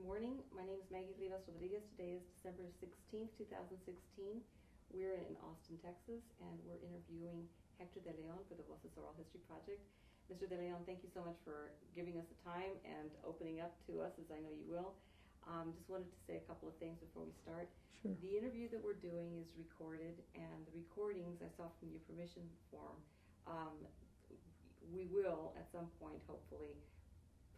morning. My name is Maggie Rivas Rodriguez. Today is December 16th, 2016. We're in Austin, Texas, and we're interviewing Hector DeLeon for the Voces Oral History Project. Mr. DeLeon, thank you so much for giving us the time and opening up to us, as I know you will. Just wanted to say a couple of things before we start. Sure. The interview that we're doing is recorded, and the recordings I saw from your permission form. We will, at some point, hopefully,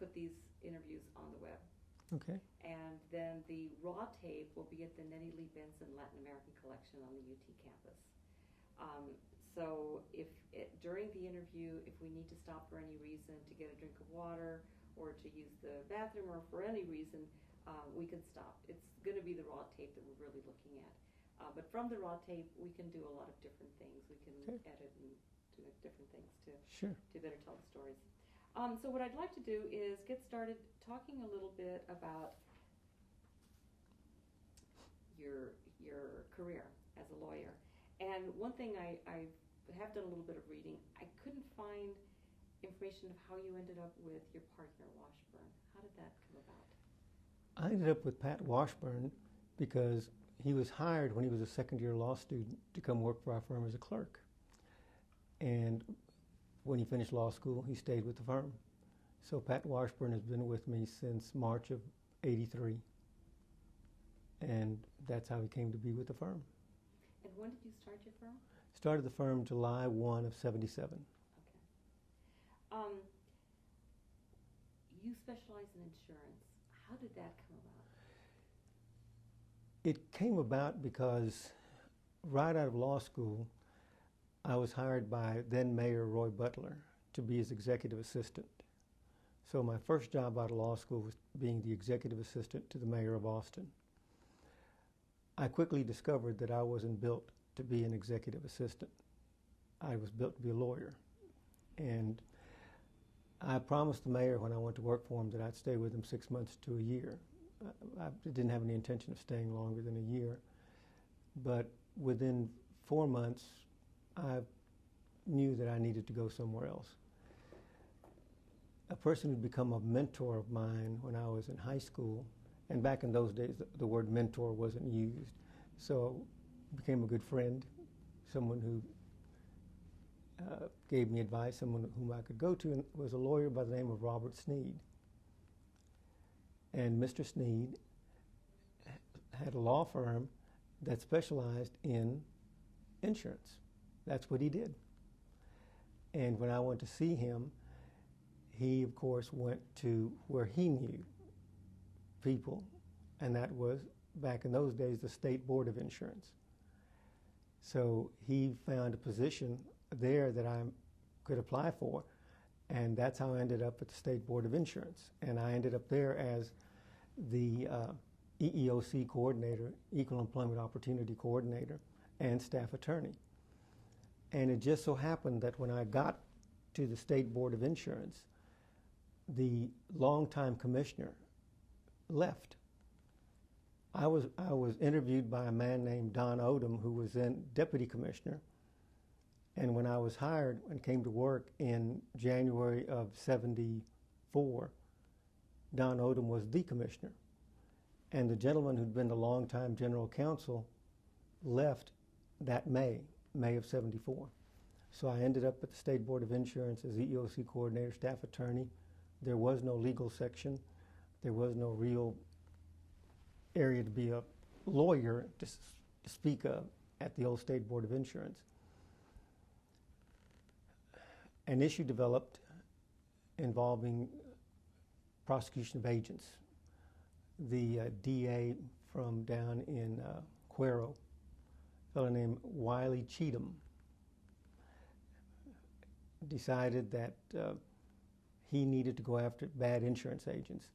put these interviews on the web. Okay. And then the raw tape will be at the Nettie Lee Benson Latin American Collection on the UT campus. So if during the interview, if we need to stop for any reason to get a drink of water or to use the bathroom or for any reason, we can stop. It's going to be the raw tape that we're really looking at. But from the raw tape, we can do a lot of different things. We can edit and do different things to better tell the stories. So what I'd like to do is get started talking a little bit about your career as a lawyer. And one thing I have done a little bit of reading. I couldn't find information of how you ended up with your partner, Washburn. How did that come about? I ended up with Pat Washburn because he was hired when he was a second-year law student to come work for our firm as a clerk. And when he finished law school, he stayed with the firm. So Pat Washburn has been with me since March of '83. And that's how he came to be with the firm. And when did you start your firm? Started the firm July 1 of '77. Okay. You specialize in insurance. How did that come about? It came about because right out of law school, I was hired by then Mayor Roy Butler to be his executive assistant. So my first job out of law school was being the executive assistant to the mayor of Austin. I quickly discovered that I wasn't built to be an executive assistant. I was built to be a lawyer. And I promised the mayor when I went to work for him that I'd stay with him 6 months to a year. I didn't have any intention of staying longer than a year. But within 4 months, I knew that I needed to go somewhere else. A person who'd become a mentor of mine when I was in high school, and back in those days the word mentor wasn't used, so became a good friend, someone who gave me advice, someone whom I could go to, and was a lawyer by the name of Robert Sneed. And Mr. Sneed had a law firm that specialized in insurance. That's what he did. And when I went to see him, he, of course, went to where he knew people, and that was, back in those days, the State Board of Insurance. So he found a position there that I could apply for, and that's how I ended up at the State Board of Insurance. And I ended up there as the EEOC coordinator, Equal Employment Opportunity Coordinator, and staff attorney. And it just so happened that when I got to the State Board of Insurance, the longtime commissioner left. I was interviewed by a man named Don Odom, who was then deputy commissioner. And when I was hired and came to work in January of '74, Don Odom was the commissioner. And the gentleman who'd been the longtime general counsel left that May of '74. So I ended up at the State Board of Insurance as EEOC coordinator, staff attorney. There was no legal section. There was no real area to be a lawyer to speak of at the old State Board of Insurance. An issue developed involving prosecution of agents. The DA from down in Cuero, a fellow named Wiley Cheatham, decided that he needed to go after bad insurance agents.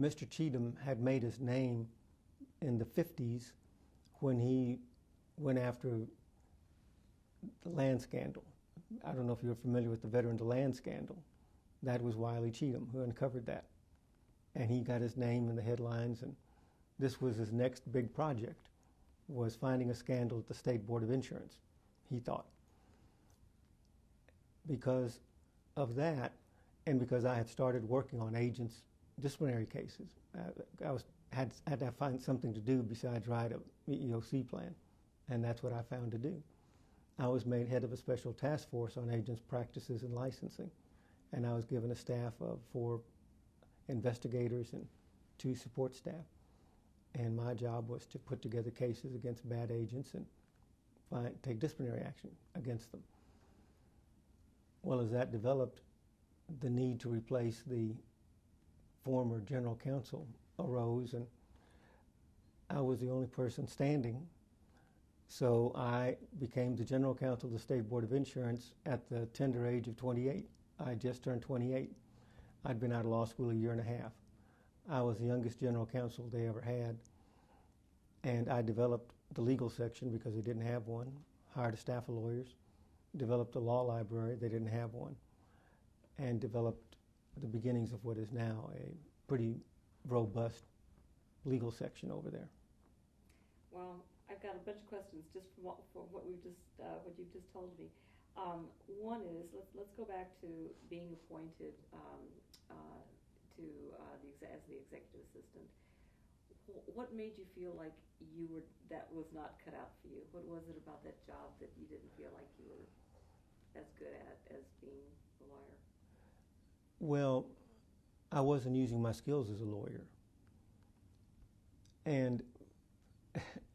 Mr. Cheatham had made his name in the 50s when he went after the land scandal. I don't know if you're familiar with the veteran to land scandal. That was Wiley Cheatham who uncovered that. And he got his name in the headlines, and this was his next big project, was finding a scandal at the State Board of Insurance, he thought. Because of that, and because I had started working on agents disciplinary cases. Had to find something to do besides write a EEOC plan, and that's what I found to do. I was made head of a special task force on agents' practices and licensing, and I was given a staff of 4 investigators and 2 support staff. And my job was to put together cases against bad agents and take disciplinary action against them. Well, as that developed, the need to replace the former general counsel arose, and I was the only person standing. So I became the general counsel of the State Board of Insurance at the tender age of 28. I just turned 28. I'd been out of law school a year and a half. I was the youngest general counsel they ever had, and I developed the legal section because they didn't have one, hired a staff of lawyers, developed a law library, they didn't have one, and developed the beginnings of what is now a pretty robust legal section over there. Well, I've got a bunch of questions just from what you've just told me. One is let's go back to being appointed as the executive assistant. What made you feel like that was not cut out for you? What was it about that job that you didn't feel like you were as good at as being a lawyer? Well, I wasn't using my skills as a lawyer. And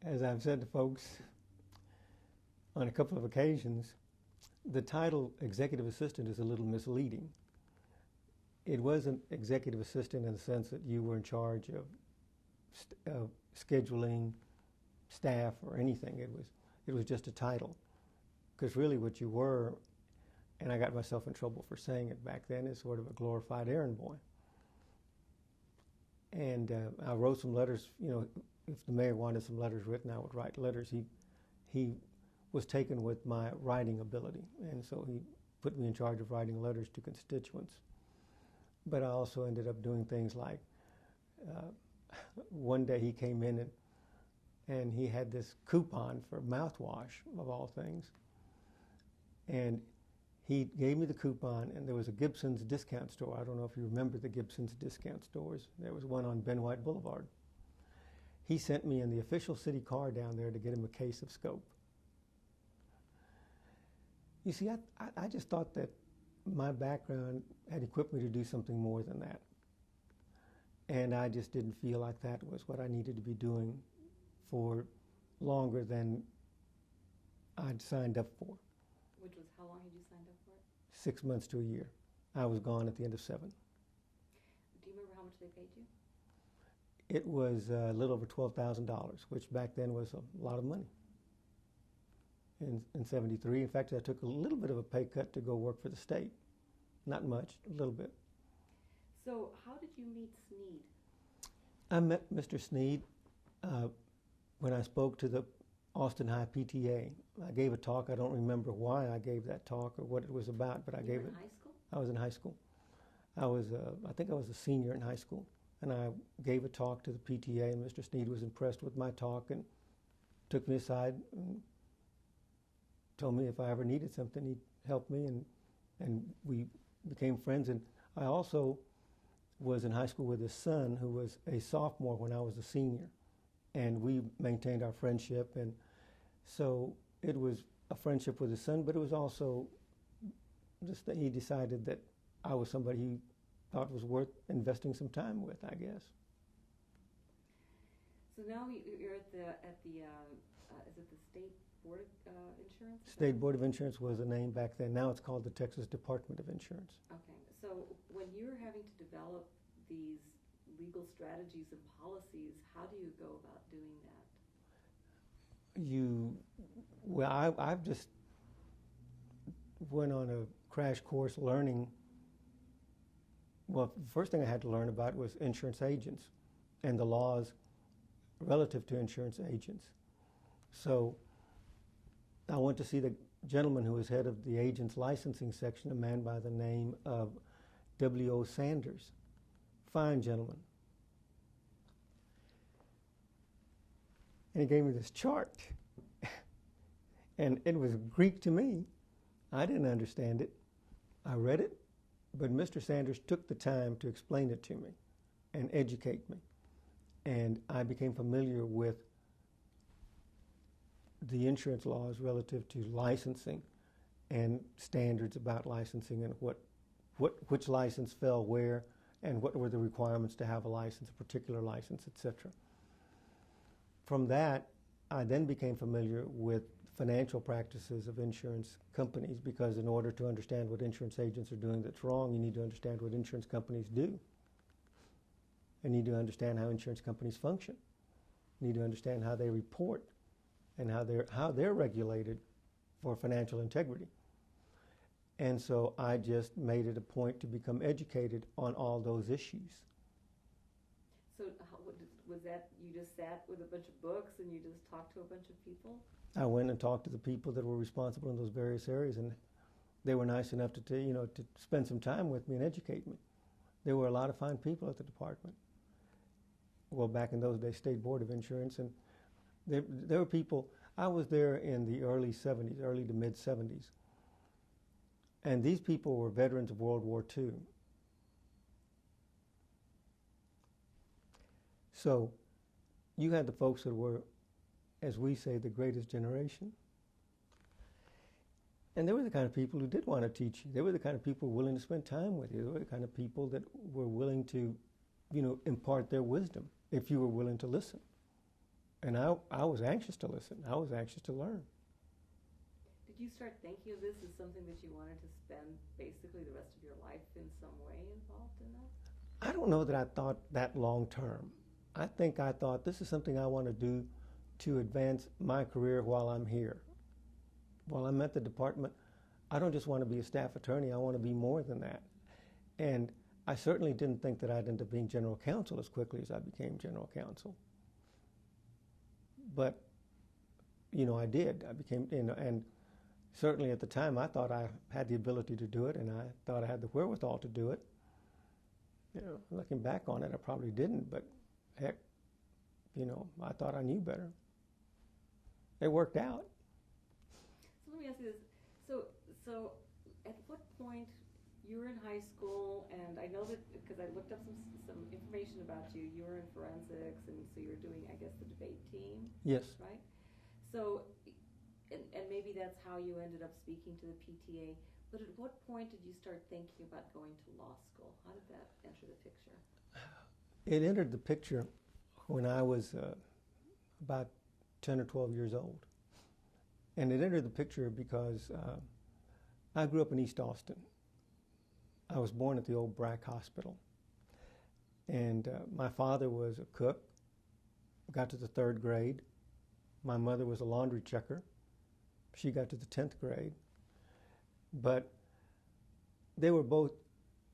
as I've said to folks on a couple of occasions, the title executive assistant is a little misleading. It wasn't executive assistant in the sense that you were in charge of scheduling, staff, or anything. It was just a title. Because really what you were, and I got myself in trouble for saying it back then, is sort of a glorified errand boy. And I wrote some letters. If the mayor wanted some letters written, I would write letters. He was taken with my writing ability, and so he put me in charge of writing letters to constituents. But I also ended up doing things like, one day he came in and he had this coupon for mouthwash, of all things. And he gave me the coupon, and there was a Gibson's discount store. I don't know if you remember the Gibson's discount stores. There was one on Ben White Boulevard. He sent me in the official city car down there to get him a case of Scope. You see, I just thought that my background had equipped me to do something more than that. And I just didn't feel like that was what I needed to be doing for longer than I'd signed up for. Which was, how long had you signed up for it? 6 months to a year. I was gone at the end of 7. Do you remember how much they paid you? It was a little over $12,000, which back then was a lot of money. In 73, in fact, I took a little bit of a pay cut to go work for the state. Not much, a little bit. So how did you meet Sneed? I met Mr. Sneed when I spoke to the Austin High PTA. I gave a talk. I don't remember why I gave that talk or what it was about, but I gave it. In high school? I was in high school. I think I was a senior in high school, and I gave a talk to the PTA, and Mr. Sneed was impressed with my talk and took me aside and told me if I ever needed something, he'd help me, and we became friends. And I also was in high school with his son, who was a sophomore when I was a senior, and we maintained our friendship. And so it was a friendship with his son, but it was also just that he decided that I was somebody he thought was worth investing some time with, I guess. So now you're at the is it the State Board of Insurance? State Board of Insurance was the name back then. Now it's called the Texas Department of Insurance. Okay. So when you're having to develop these legal strategies and policies, how do you go about doing that? I've just went on a crash course learning. Well, the first thing I had to learn about was insurance agents and the laws relative to insurance agents. So I went to see the gentleman who was head of the agent's licensing section, a man by the name of W.O. Sanders. Fine gentleman. And he gave me this chart. And it was Greek to me. I didn't understand it. I read it, but Mr. Sanders took the time to explain it to me. and educate me. And I became familiar with the insurance laws relative to licensing and standards about licensing and which license fell where and what were the requirements to have a license, a particular license, etc. From that, I then became familiar with financial practices of insurance companies, because in order to understand what insurance agents are doing that's wrong, you need to understand what insurance companies do. You need to understand how insurance companies function. You need to understand how they report and how they're regulated for financial integrity. And so I just made it a point to become educated on all those issues. So was that, you just sat with a bunch of books and you just talked to a bunch of people? I went and talked to the people that were responsible in those various areas, and they were nice enough to spend some time with me and educate me. There were a lot of fine people at the department. Well, back in those days, State Board of Insurance, and there were people. I was there in the early 70s, early to mid 70s. And these people were veterans of World War II. So you had the folks that were, as we say, the greatest generation. And they were the kind of people who did want to teach you. They were the kind of people willing to spend time with you. They were the kind of people that were willing to, impart their wisdom if you were willing to listen. And I was anxious to listen. I was anxious to learn. Did you start thinking of this as something that you wanted to spend basically the rest of your life in some way involved in that? I don't know that I thought that long term. I think I thought this is something I want to do to advance my career while I'm here. While I'm at the department, I don't just want to be a staff attorney. I want to be more than that. And I certainly didn't think that I'd end up being general counsel as quickly as I became general counsel. But, I did. I became, and certainly at the time I thought I had the ability to do it, and I thought I had the wherewithal to do it. Looking back on it, I probably didn't, but heck, I thought I knew better. It worked out. So let me ask you this. So at what point, you were in high school, and I know that because I looked up some information about you, you were in forensics, and so you were doing, I guess, the debate team? Yes. Right? So, and maybe that's how you ended up speaking to the PTA, but at what point did you start thinking about going to law school? How did that enter the picture? It entered the picture when I was about 10 or 12 years old. And it entered the picture because I grew up in East Austin. I was born at the old Brack Hospital. And my father was a cook, got to the 3rd grade. My mother was a laundry checker. She got to the 10th grade. But they were both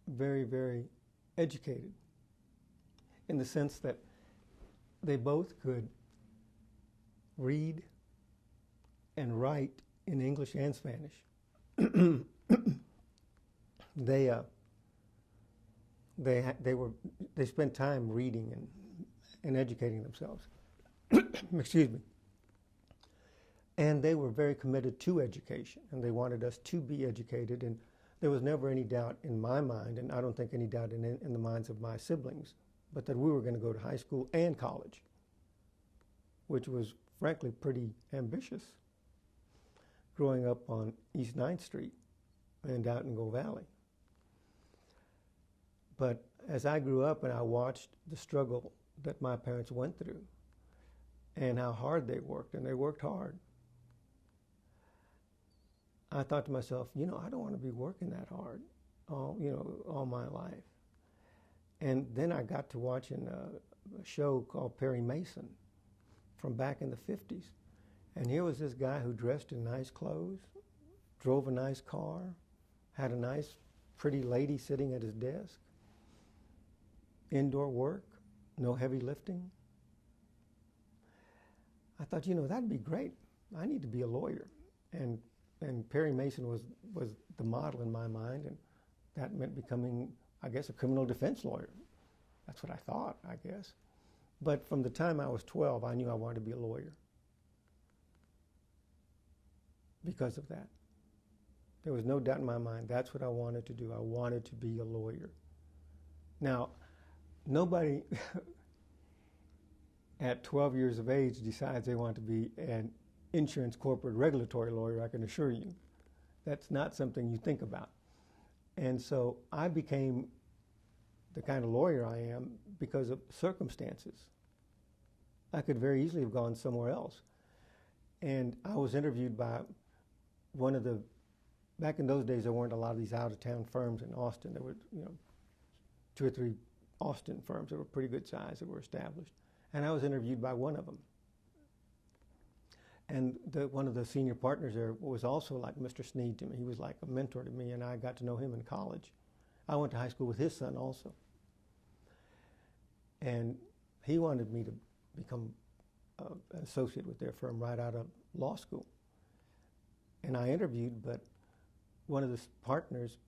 very, very educated in the sense that they both could read and write in English and Spanish. They spent time reading and educating themselves. Excuse me. And they were very committed to education, and they wanted us to be educated. And there was never any doubt in my mind, and I don't think any doubt in the minds of my siblings, but that we were going to go to high school and college, which was frankly pretty ambitious, growing up on East 9th Street and out in Gold Valley. But as I grew up and I watched the struggle that my parents went through and how hard they worked, and they worked hard, I thought to myself, I don't want to be working that hard all my life. And then I got to watching a show called Perry Mason from back in the 50s. And here was this guy who dressed in nice clothes, drove a nice car, had a nice, pretty lady sitting at his desk, indoor work, no heavy lifting. I thought, that'd be great. I need to be a lawyer. And Perry Mason was the model in my mind, and that meant becoming, I guess, a criminal defense lawyer. That's what I thought, I guess. But from the time I was 12, I knew I wanted to be a lawyer because of that. There was no doubt in my mind that's what I wanted to do. I wanted to be a lawyer. Now, nobody at 12 years of age decides they want to be an insurance corporate regulatory lawyer, I can assure you. That's not something you think about. And so I became the kind of lawyer I am because of circumstances. I could very easily have gone somewhere else. And I was interviewed by one of the, back in those days there weren't a lot of these out-of-town firms in Austin. There were, 2 or 3 Austin firms that were pretty good size that were established. And I was interviewed by one of them. And one of the senior partners there was also like Mr. Sneed to me. He was like a mentor to me, and I got to know him in college. I went to high school with his son also. And he wanted me to become an associate with their firm right out of law school. And I interviewed, but one of the partners,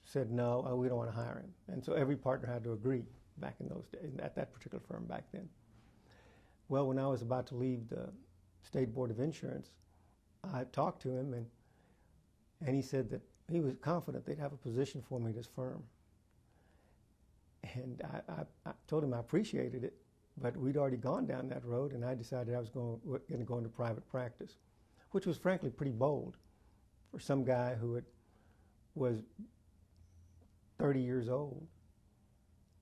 said, no, we don't want to hire him. And so every partner had to agree back in those days, at that particular firm back then. Well, when I was about to leave the State Board of Insurance, I talked to him, and he said that he was confident they'd have a position for me at his firm. And I told him I appreciated it, but we'd already gone down that road, and I decided I was going to go into private practice, which was frankly pretty bold for some guy who was 30 years old,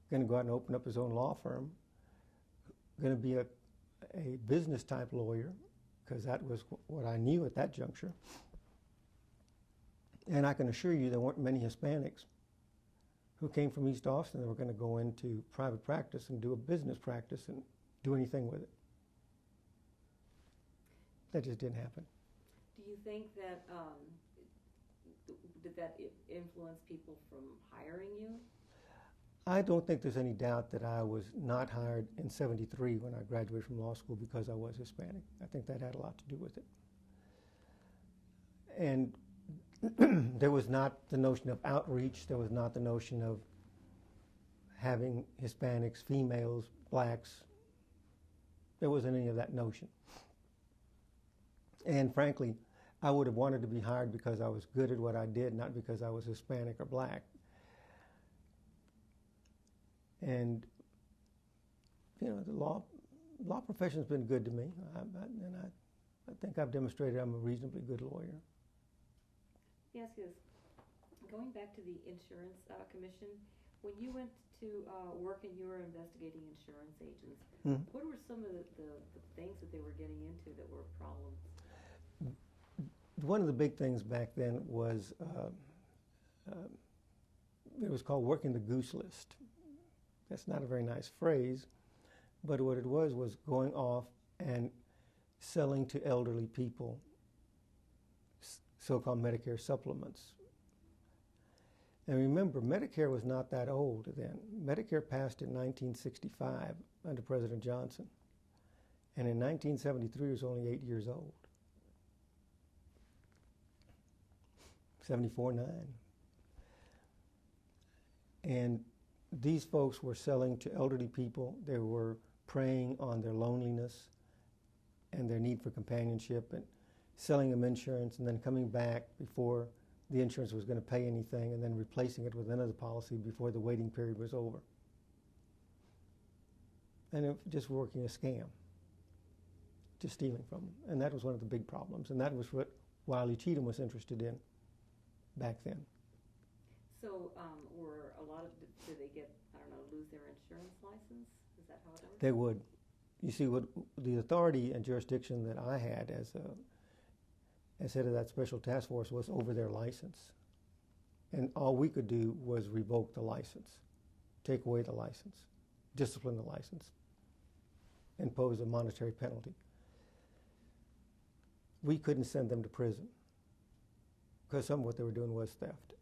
going to go out and open up his own law firm, going to be a business type lawyer, because that was what I knew at that juncture. And I can assure you there weren't many Hispanics who came from East Austin that were going to go into private practice and do a business practice and do anything with it. That just didn't happen. Do you think that, did that influence people from hiring you? I don't think there's any doubt that I was not hired in '73 when I graduated from law school because I was Hispanic. I think that had a lot to do with it. And there was not the notion of outreach. There was not the notion of having Hispanics, females, blacks. There wasn't any of that notion. And frankly, I would have wanted to be hired because I was good at what I did, not because I was Hispanic or black. And, the law profession's been good to me, and I think I've demonstrated I'm a reasonably good lawyer. Yes, going back to the insurance commission, when you went to work and you were investigating insurance agents, what were some of the things that they were getting into that were problems? One of the big things back then was, it was called working the goose list. That's not a very nice phrase, but what it was going off and selling to elderly people so-called Medicare supplements. And remember, Medicare was not that old then. Medicare passed in 1965 under President Johnson. And in 1973, it was only 8 years old. 74-9. And these folks were selling to elderly people. They were preying on their loneliness and their need for companionship and selling them insurance and then coming back before the insurance was going to pay anything and then replacing it with another policy before the waiting period was over. And it just working a scam, just stealing from them. And that was one of the big problems. And that was what Wiley Cheatham was interested in back then. So were a lot of, did they get, lose their insurance license? Is that how it works? They would. You see, what the authority and jurisdiction that I had as head of that special task force was over their license. And all we could do was revoke the license, take away the license, discipline the license, impose a monetary penalty. We couldn't send them to prison because some of what they were doing was theft.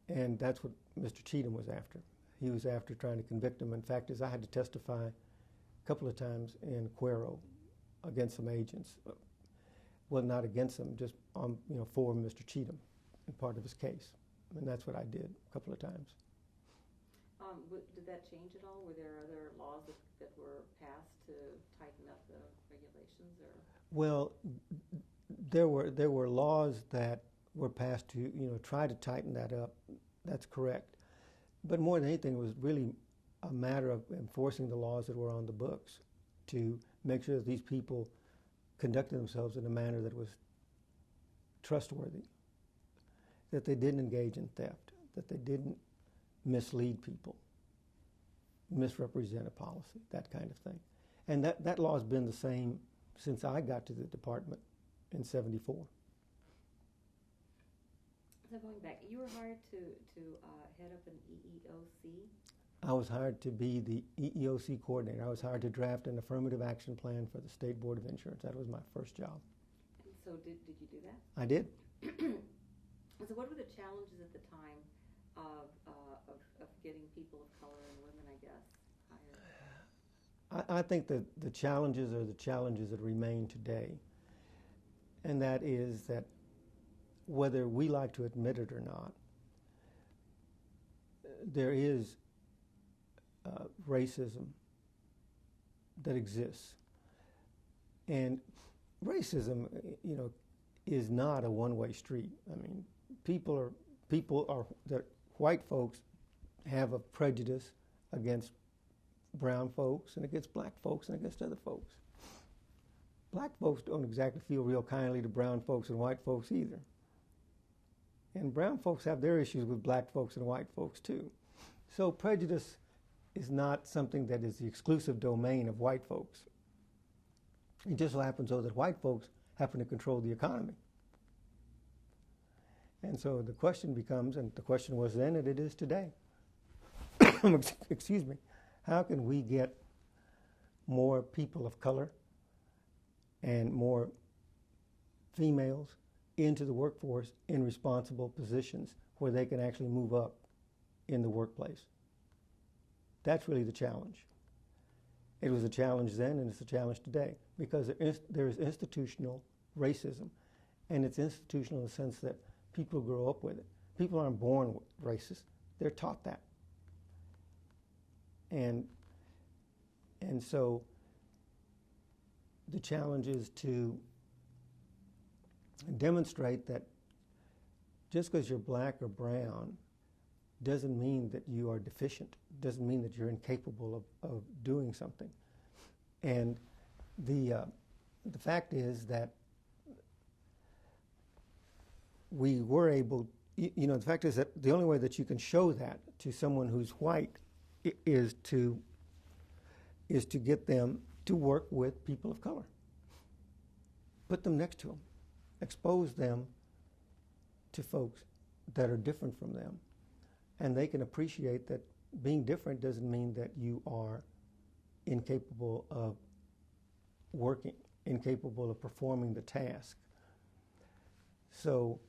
And that's what Mr. Cheatham was after. He was after trying to convict them. In fact, I had to testify a couple of times in Cuero against some agents. Well, not against them, just for Mr. Cheatham in part of his case. And that's what I did a couple of times. Did that change at all? Were there other laws that were passed to tighten up the regulations? Or? Well, there were laws that were passed to try to tighten that up. That's correct. But more than anything, it was really a matter of enforcing the laws that were on the books to make sure that these people conducted themselves in a manner that was trustworthy, that they didn't engage in theft, that they didn't mislead people, misrepresent a policy, that kind of thing. And that law has been the same since I got to the department in '74. So going back, you were hired to head up an EEOC? I was hired to be the EEOC coordinator. I was hired to draft an affirmative action plan for the State Board of Insurance. That was my first job. And so did you do that? I did. So what were the challenges at the time of getting people of color and women, I guess, hired? I think that the challenges are the challenges that remain today. And that is that whether we like to admit it or not, there is racism that exists. And racism, is not a one-way street. I mean, people are that white folks have a prejudice against brown folks and against black folks and against other folks. Black folks don't exactly feel real kindly to brown folks and white folks either. And brown folks have their issues with black folks and white folks too. So prejudice is not something that is the exclusive domain of white folks. It just so happens, though, that white folks happen to control the economy. And so the question becomes, and the question was then and it is today, excuse me, how can we get more people of color and more females into the workforce in responsible positions where they can actually move up in the workplace? That's really the challenge. It was a challenge then and it's a challenge today because there is institutional racism, and it's institutional in the sense that people grow up with it. People aren't born racist. They're taught that. And so the challenge is to demonstrate that just because you're black or brown doesn't mean that you are deficient, doesn't mean that you're incapable of doing something. And the fact is that we were able, the fact is that the only way that you can show that to someone who's white is to get them to work with people of color. Put them next to them. Expose them to folks that are different from them. And they can appreciate that being different doesn't mean that you are incapable of working, incapable of performing the task. So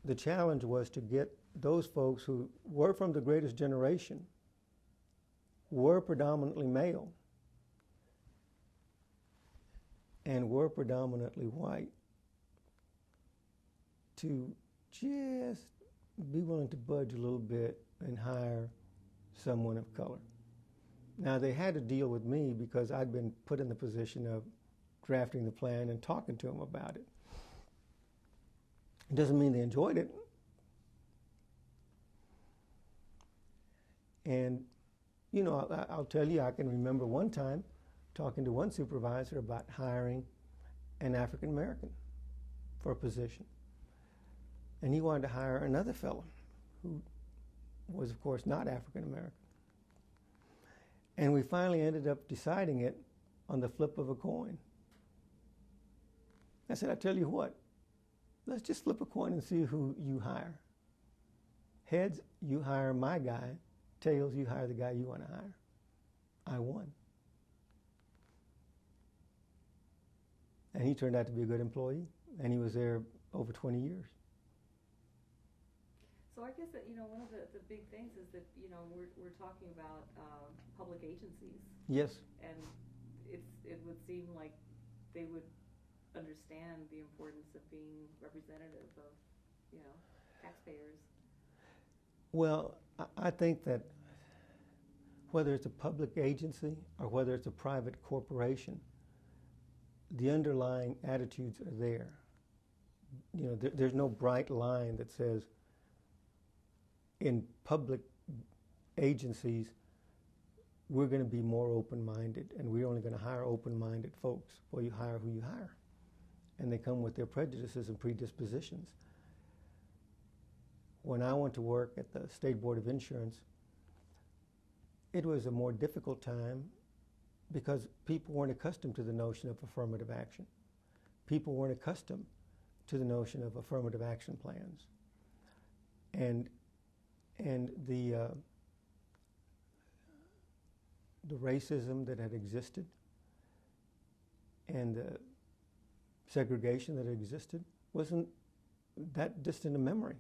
the challenge was to get those folks who were from the greatest generation, were predominantly male, and were predominantly white, to just be willing to budge a little bit and hire someone of color. Now, they had to deal with me because I'd been put in the position of drafting the plan and talking to them about it. It doesn't mean they enjoyed it. And, I'll tell you, I can remember one time talking to one supervisor about hiring an African American for a position. And he wanted to hire another fellow who was, of course, not African American. And we finally ended up deciding it on the flip of a coin. I said, I tell you what, let's just flip a coin and see who you hire. Heads, you hire my guy. Tails, you hire the guy you want to hire. I won. And he turned out to be a good employee, and he was there over 20 years. So I guess that, one of the big things is that, we're talking about public agencies. Yes. And it would seem like they would understand the importance of being representative of, taxpayers. Well, I think that whether it's a public agency or whether it's a private corporation, the underlying attitudes are there. There's no bright line that says in public agencies we're going to be more open-minded, and we're only going to hire open-minded folks. Well, you hire who you hire, and they come with their prejudices and predispositions. When I went to work at the State Board of Insurance, it was a more difficult time because people weren't accustomed to the notion of affirmative action. People weren't accustomed to the notion of affirmative action plans. And the racism that had existed and the segregation that had existed wasn't that distant a memory.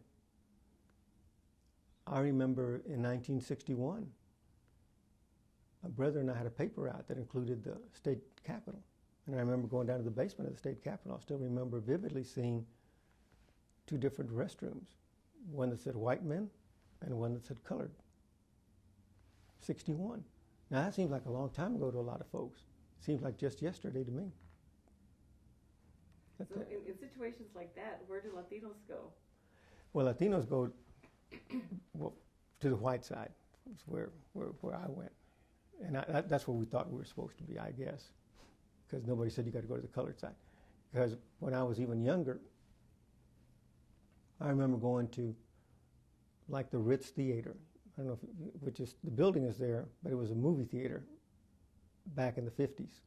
I remember in 1961, my brother and I had a paper out that included the state capitol. And I remember going down to the basement of the state capitol. I still remember vividly seeing two different restrooms, one that said white men and one that said colored. 61. Now that seems like a long time ago to a lot of folks. It seems like just yesterday to me. So in situations like that, where do Latinos go? Well, Latinos go to the white side. That's where I went. And that's where we thought we were supposed to be, I guess, because nobody said you got to go to the colored side. Because when I was even younger, I remember going to like the Ritz Theater. I don't know which is, the building is there, but it was a movie theater back in the 50s.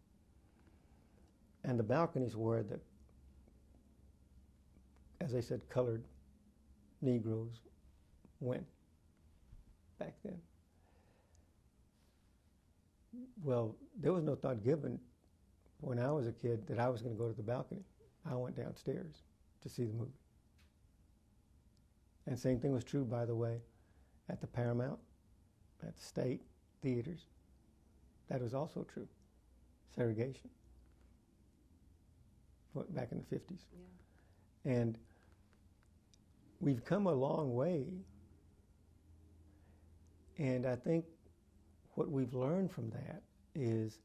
And the balconies were the, as I said, colored Negroes went back then. Well, there was no thought given when I was a kid that I was going to go to the balcony. I went downstairs to see the movie. And same thing was true, by the way, at the Paramount, at the State theaters. That was also true. Segregation. Back in the 50s. Yeah. And we've come a long way. And I think what we've learned from that is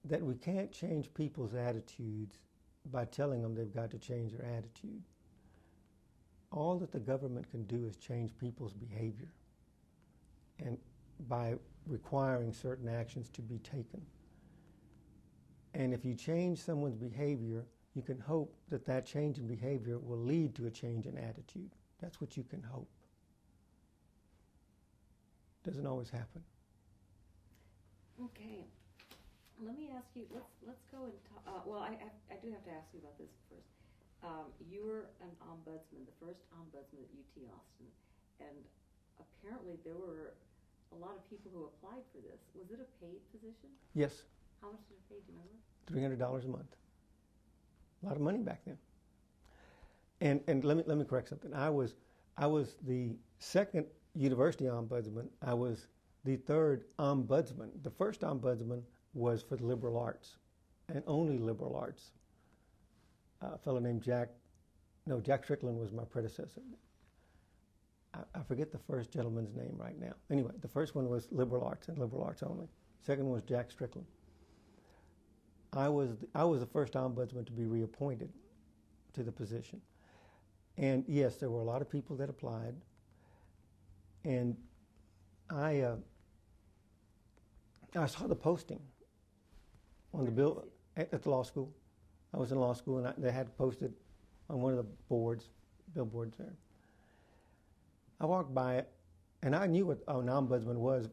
that we can't change people's attitudes by telling them they've got to change their attitude. All that the government can do is change people's behavior, and by requiring certain actions to be taken. And if you change someone's behavior, you can hope that that change in behavior will lead to a change in attitude. That's what you can hope. Doesn't always happen. Okay. Let me ask you, let's go and talk, well, I do have to ask you about this first. You were an ombudsman, the first ombudsman at UT Austin, and apparently there were a lot of people who applied for this. Was it a paid position? Yes. How much did it pay, do you remember? $300 a month. A lot of money back then. And let me correct something. I was the second university ombudsman. I was the third ombudsman. The first ombudsman was for the liberal arts, and only liberal arts. A fellow named Jack Strickland was my predecessor. I forget the first gentleman's name right now. Anyway, the first one was liberal arts and liberal arts only. Second one was Jack Strickland. I was the first ombudsman to be reappointed to the position. And yes, there were a lot of people that applied. And I saw the posting on the bill at the law school. I was in law school, and they had posted on one of the billboards there. I walked by it, and I knew what an ombudsman was.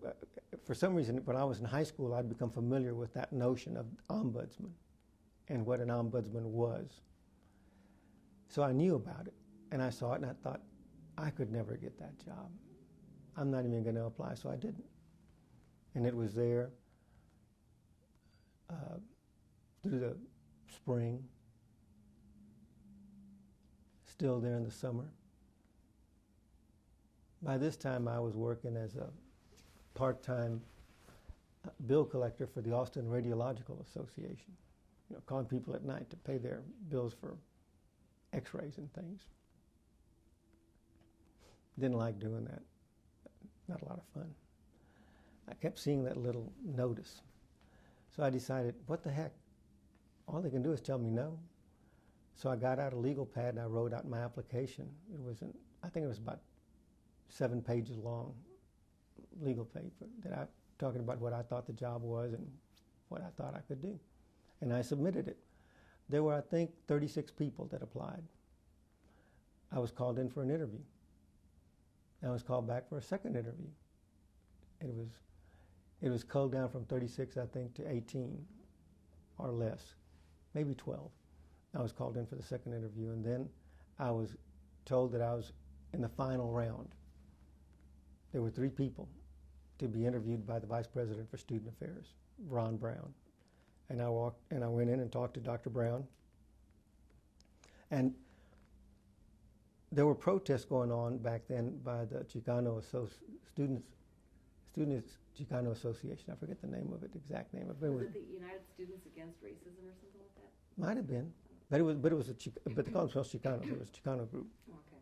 For some reason, when I was in high school, I'd become familiar with that notion of ombudsman and what an ombudsman was. So I knew about it, and I saw it, and I thought, I could never get that job. I'm not even going to apply, so I didn't. And it was there through the spring, still there in the summer. By this time, I was working as a part-time bill collector for the Austin Radiological Association, calling people at night to pay their bills for x-rays and things. Didn't like doing that. Not a lot of fun. I kept seeing that little notice. So I decided, what the heck? All they can do is tell me no. So I got out a legal pad and I wrote out my application. I think it was about 7 pages long, legal paper that I talking about what I thought the job was and what I thought I could do. And I submitted it. There were, I think, 36 people that applied. I was called in for an interview. I was called back for a second interview. It was culled down from 36, I think, to 18 or less, maybe 12. I was called in for the second interview, and then I was told that I was in the final round. There were 3 people to be interviewed by the Vice President for Student Affairs, Ron Brown. And I went in and talked to Dr. Brown. And there were protests going on back then by the Chicano Students Chicano Association. I forget the name of it, exact name of it. Was it the United Students Against Racism or something like that? Might have been, but they called themselves Chicanos. It was a Chicano group. Okay.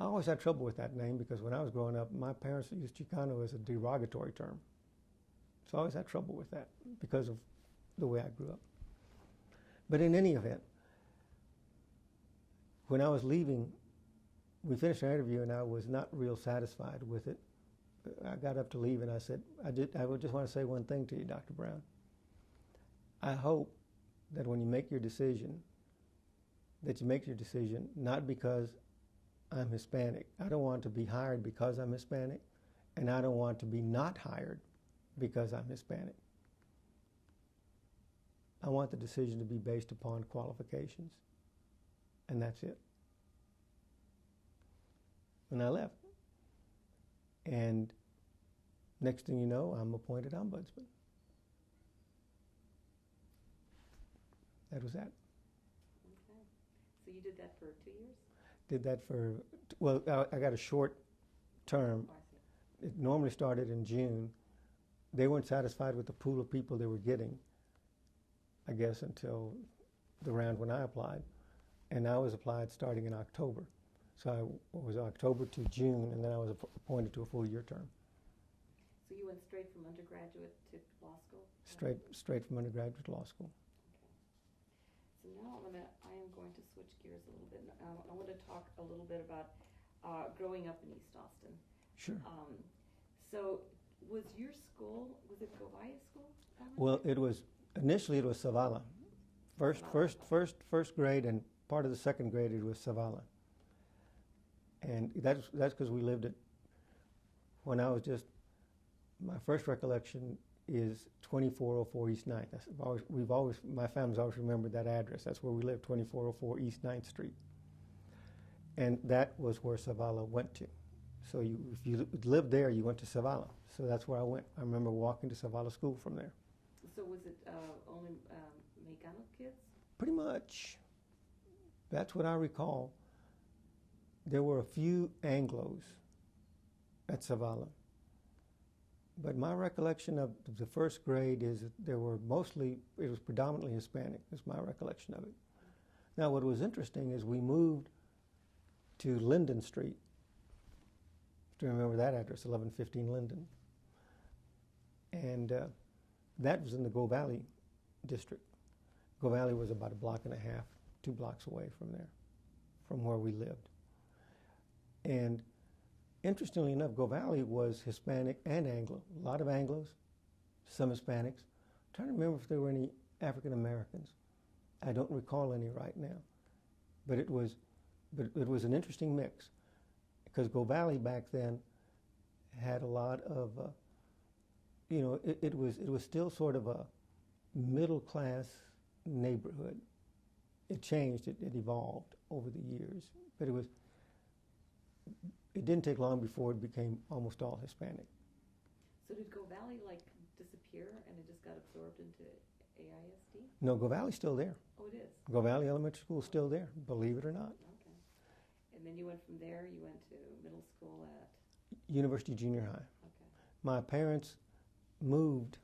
I always had trouble with that name because when I was growing up, my parents used Chicano as a derogatory term. So I always had trouble with that because of the way I grew up. But in any event, when I was leaving, we finished our interview and I was not real satisfied with it. I got up to leave and I said, I would just want to say one thing to you, Dr. Brown. I hope that when you make your decision, that you make your decision not because I'm Hispanic. I don't want to be hired because I'm Hispanic, and I don't want to be not hired because I'm Hispanic. I want the decision to be based upon qualifications, and that's it. And I left. And next thing you know, I'm appointed Ombudsman. That was that. Okay. So you did that for 2 years? Did that for, well, I got a short term. Oh, I see. It normally started in June. They weren't satisfied with the pool of people they were getting, I guess, until the round when I applied. And I was applied starting in October. So I was October to June, and then I was appointed to a full year term. So you went straight from undergraduate to law school? Straight from undergraduate to law school. Okay. So now I am going to switch gears a little bit. I want to talk a little bit about growing up in East Austin. Sure. So was your school, was it Gowaya School? Well, initially it was Savala. First grade and part of the second grade it was Savala. And that's because we lived at, when I was just, my first recollection is 2404 East 9th. My family's always remembered that address. That's where we lived, 2404 East 9th Street. And that was where Savala went to. So if you lived there, you went to Savala. So that's where I went. I remember walking to Savala School from there. So was it only Mexicano kids? Pretty much. That's what I recall. There were a few Anglos at Savala. But my recollection of the first grade is that it was predominantly Hispanic, is my recollection of it. Now, what was interesting is we moved to Linden Street. Do you remember that address, 1115 Linden? And that was in the Go Valley district. Go Valley was about a block and a half, 2 blocks away from there, from where we lived. And interestingly enough, Go Valley was Hispanic and Anglo. A lot of Anglos, some Hispanics. I'm trying to remember if there were any African Americans. I don't recall any right now. But it was an interesting mix, because Go Valley back then had a lot of, it was still sort of a middle class neighborhood. It changed, it evolved over the years, but it didn't take long before it became almost all Hispanic. So did Go Valley disappear and it just got absorbed into AISD? No, Go Valley's still there. Oh, it is? Go Valley Elementary School is still there, believe it or not. Okay. And then you went from there, you went to middle school at? University Junior High. Okay. My parents moved,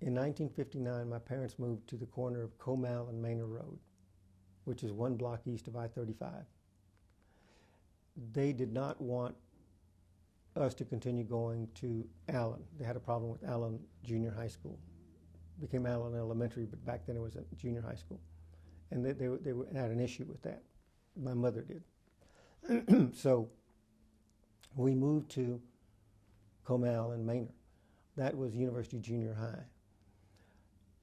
in 1959, my parents moved to the corner of Comal and Manor Road, which is 1 block east of I-35. They did not want us to continue going to Allen. They had a problem with Allen Junior High School. It became Allen Elementary, but back then it was a junior high school. And they had an issue with that. My mother did. So we moved to Comal and Manor. That was University Junior High.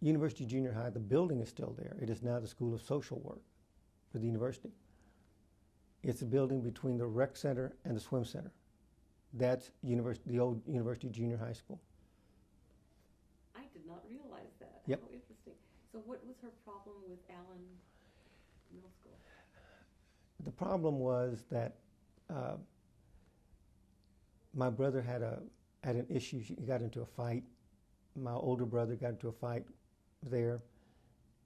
University Junior High, the building is still there. It is now the School of Social Work for the university. It's a building between the rec center and the swim center. That's the old University Junior High School. I did not realize that. Yep. How interesting. So what was her problem with Allen Middle School? The problem was that my brother had an issue. He got into a fight. My older brother got into a fight there,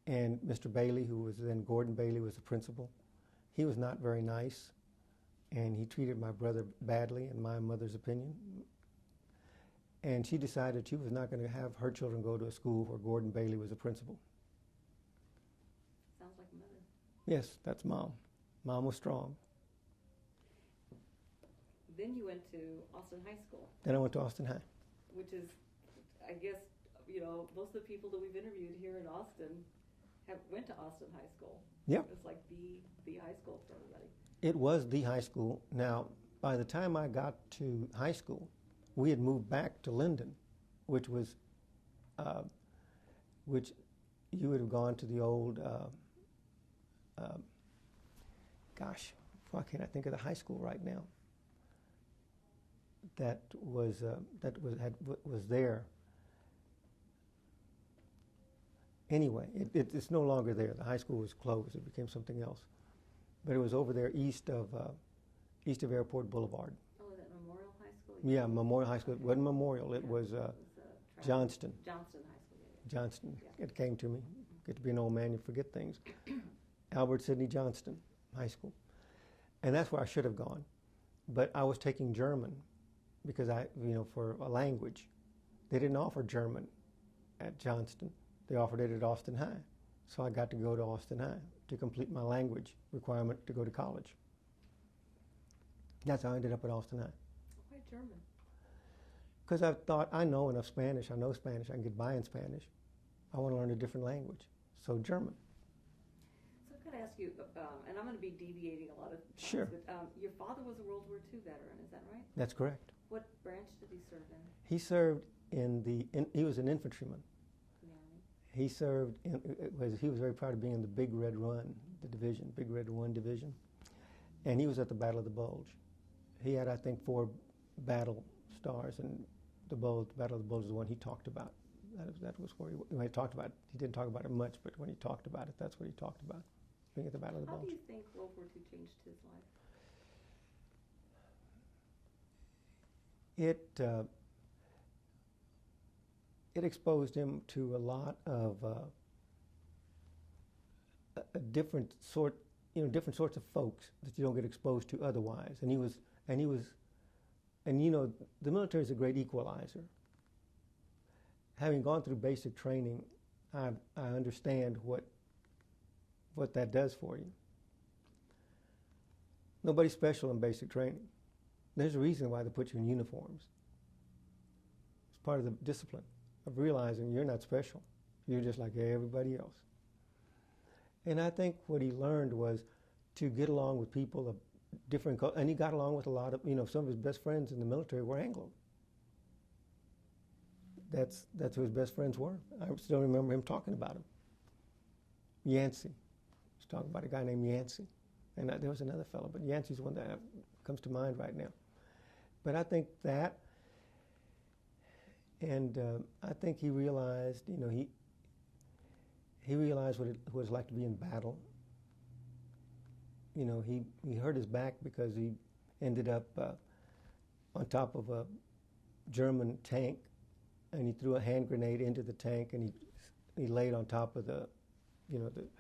and Mr. Bailey, who was then Gordon Bailey, was the principal. He was not very nice, and he treated my brother badly, in my mother's opinion. And she decided she was not going to have her children go to a school where Gordon Bailey was the principal. Sounds like a mother. Yes, that's Mom. Mom was strong. Then you went to Austin High School. Then I went to Austin High. Which is, I guess, most of the people that we've interviewed here in Austin went to Austin High School. Yeah. It's like the high school for everybody. It was the high school. Now, by the time I got to high school, we had moved back to Linden, which you would have gone to the old, why can't I think of the high school right now? That was there. Anyway, it's no longer there. The high school was closed. It became something else. But it was over there east of Airport Boulevard. Oh, is that Memorial High School? Yeah, Memorial High School. It wasn't Memorial. It was Johnston. Johnston High School. Yeah. Johnston. Yeah. It came to me. Get to be an old man, you forget things. Albert Sidney Johnston High School. And that's where I should have gone. But I was taking German because for a language. They didn't offer German at Johnston. They offered it at Austin High. So I got to go to Austin High to complete my language requirement to go to college. That's how I ended up at Austin High. Why German? Because I thought, I know enough Spanish, I know Spanish, I can get by in Spanish. I want to learn a different language. So German. So I've got to ask you, and I'm going to be deviating a lot of times, Sure. but your father was a World War II veteran, is that right? That's correct. What branch did he serve in? He served he was an infantryman. In the Army? He served he was very proud of being in the Big Red Run, the division, Big Red Run division. And he was at the Battle of the Bulge. He had, I think, 4 battle stars, and the Battle of the Bulge is the one he talked about. That was where when he talked about it. He didn't talk about it much, but when he talked about it, that's what he talked about, being at the Battle of the Bulge. How do you think World War II changed his life? It exposed him to a lot of different sorts of folks that you don't get exposed to otherwise. And the military is a great equalizer. Having gone through basic training, I understand what that does for you. Nobody's special in basic training. There's a reason why they put you in uniforms. It's part of the discipline of realizing you're not special. You're just like everybody else. And I think what he learned was to get along with people of different cultures. And he got along with a lot of, some of his best friends in the military were Anglo. That's who his best friends were. I still remember him talking about him. Yancey. He was talking about a guy named Yancey. And there was another fellow, but Yancey's one that comes to mind right now. But I think that, and I think he realized, he realized what it was like to be in battle. He hurt his back because he ended up on top of a German tank, and he threw a hand grenade into the tank, and he laid on top of the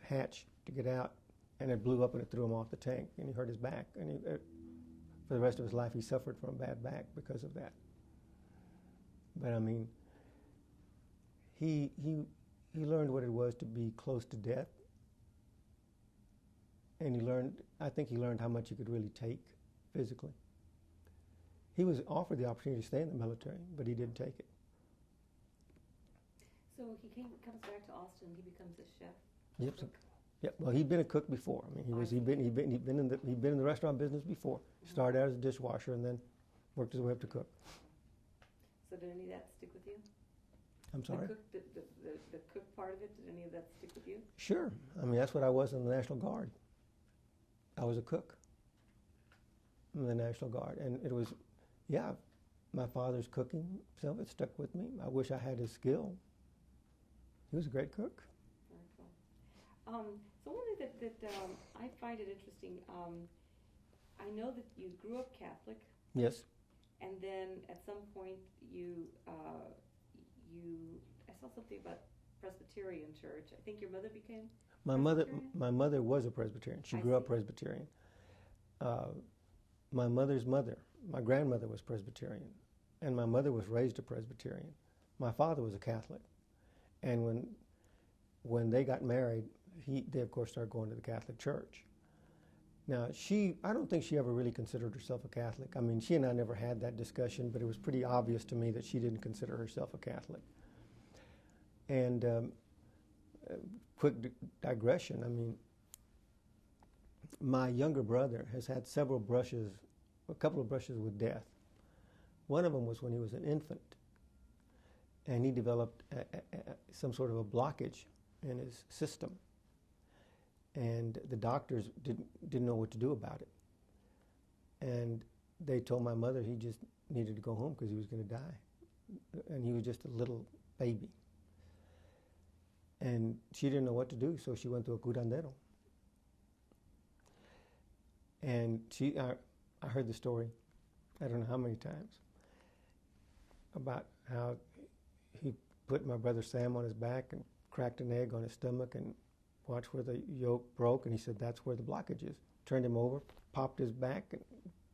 hatch to get out, and it blew up and it threw him off the tank, and he hurt his back, and for the rest of his life he suffered from a bad back because of that. But I mean, he learned what it was to be close to death, and I think he learned how much he could really take physically. He was offered the opportunity to stay in the military, but he didn't take it. So he comes back to Austin. He becomes a chef. Yep. Yeah. Well, he'd been a cook before. I mean, he'd been in the restaurant business before. Started out as a dishwasher and then worked his way up to cook. So So did any of that stick with you? I'm sorry? The cook part of it, did any of that stick with you? Sure. I mean, that's what I was in the National Guard. I was a cook in the National Guard. And it was, yeah, my father's cooking, so it stuck with me. I wish I had his skill. He was a great cook. Very cool. So one thing that I find it interesting, I know that you grew up Catholic. Yes. And then at some point I saw something about Presbyterian church. I think your mother became My mother was a Presbyterian. She grew up Presbyterian. My mother's mother, my grandmother was Presbyterian, and my mother was raised a Presbyterian. My father was a Catholic, and when they got married, they of course started going to the Catholic Church. Now I don't think she ever really considered herself a Catholic. I mean, she and I never had that discussion, but it was pretty obvious to me that she didn't consider herself a Catholic. And quick digression, I mean, my younger brother has had a couple of brushes with death. One of them was when he was an infant, and he developed some sort of a blockage in his system. And the doctors didn't know what to do about it. And they told my mother he just needed to go home because he was going to die. And he was just a little baby. And she didn't know what to do, so she went to a curandero. And I heard the story, I don't know how many times, about how he put my brother Sam on his back and cracked an egg on his stomach and watched where the yolk broke, and he said that's where the blockage is. Turned him over, popped his back, and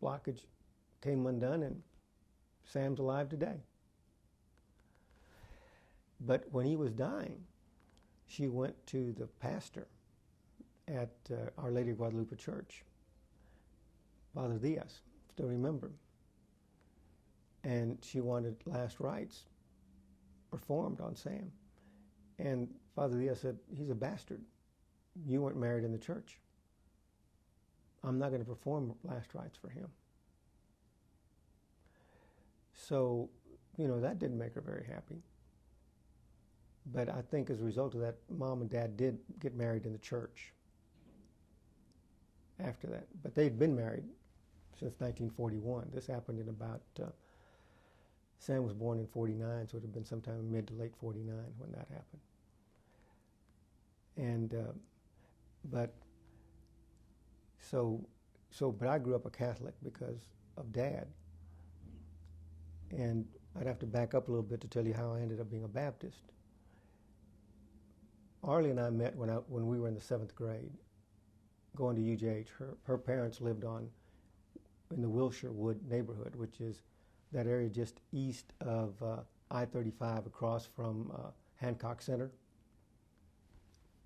blockage came undone, and Sam's alive today. But when he was dying, she went to the pastor at Our Lady of Guadalupe Church, Father Diaz, still remember him. And she wanted last rites performed on Sam. And Father Diaz said, he's a bastard. You weren't married in the church. I'm not going to perform last rites for him. So, that didn't make her very happy. But I think as a result of that, Mom and Dad did get married in the church after that. But they'd been married since 1941. This happened in about, Sam was born in 49, so it would have been sometime mid to late 49 when that happened. And, but I grew up a Catholic because of Dad. And I'd have to back up a little bit to tell you how I ended up being a Baptist. Arlie and I met when we were in the 7th grade, going to UJH. Her parents lived in the Wilshire Wood neighborhood, which is that area just east of I-35 across from Hancock Center.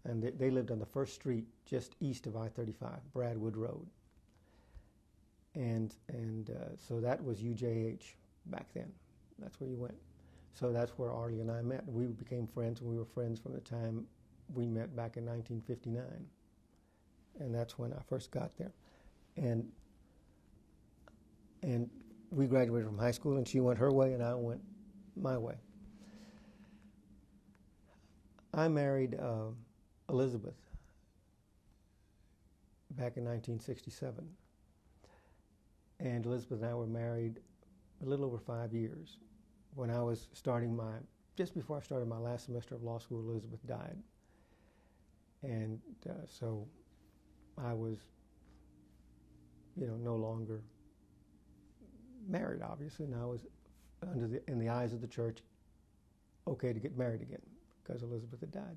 And they lived on the first street just east of I-35, Bradwood Road. And so that was UJH back then. That's where you went. So that's where Arlie and I met. We became friends, and we were friends from the time we met back in 1959. And that's when I first got there. And we graduated from high school, and she went her way, and I went my way. I married Elizabeth back in 1967. And Elizabeth and I were married a little over 5 years. When I was just before I started my last semester of law school, Elizabeth died. And so I was, no longer married, obviously, and I was in the eyes of the church, okay to get married again, because Elizabeth had died.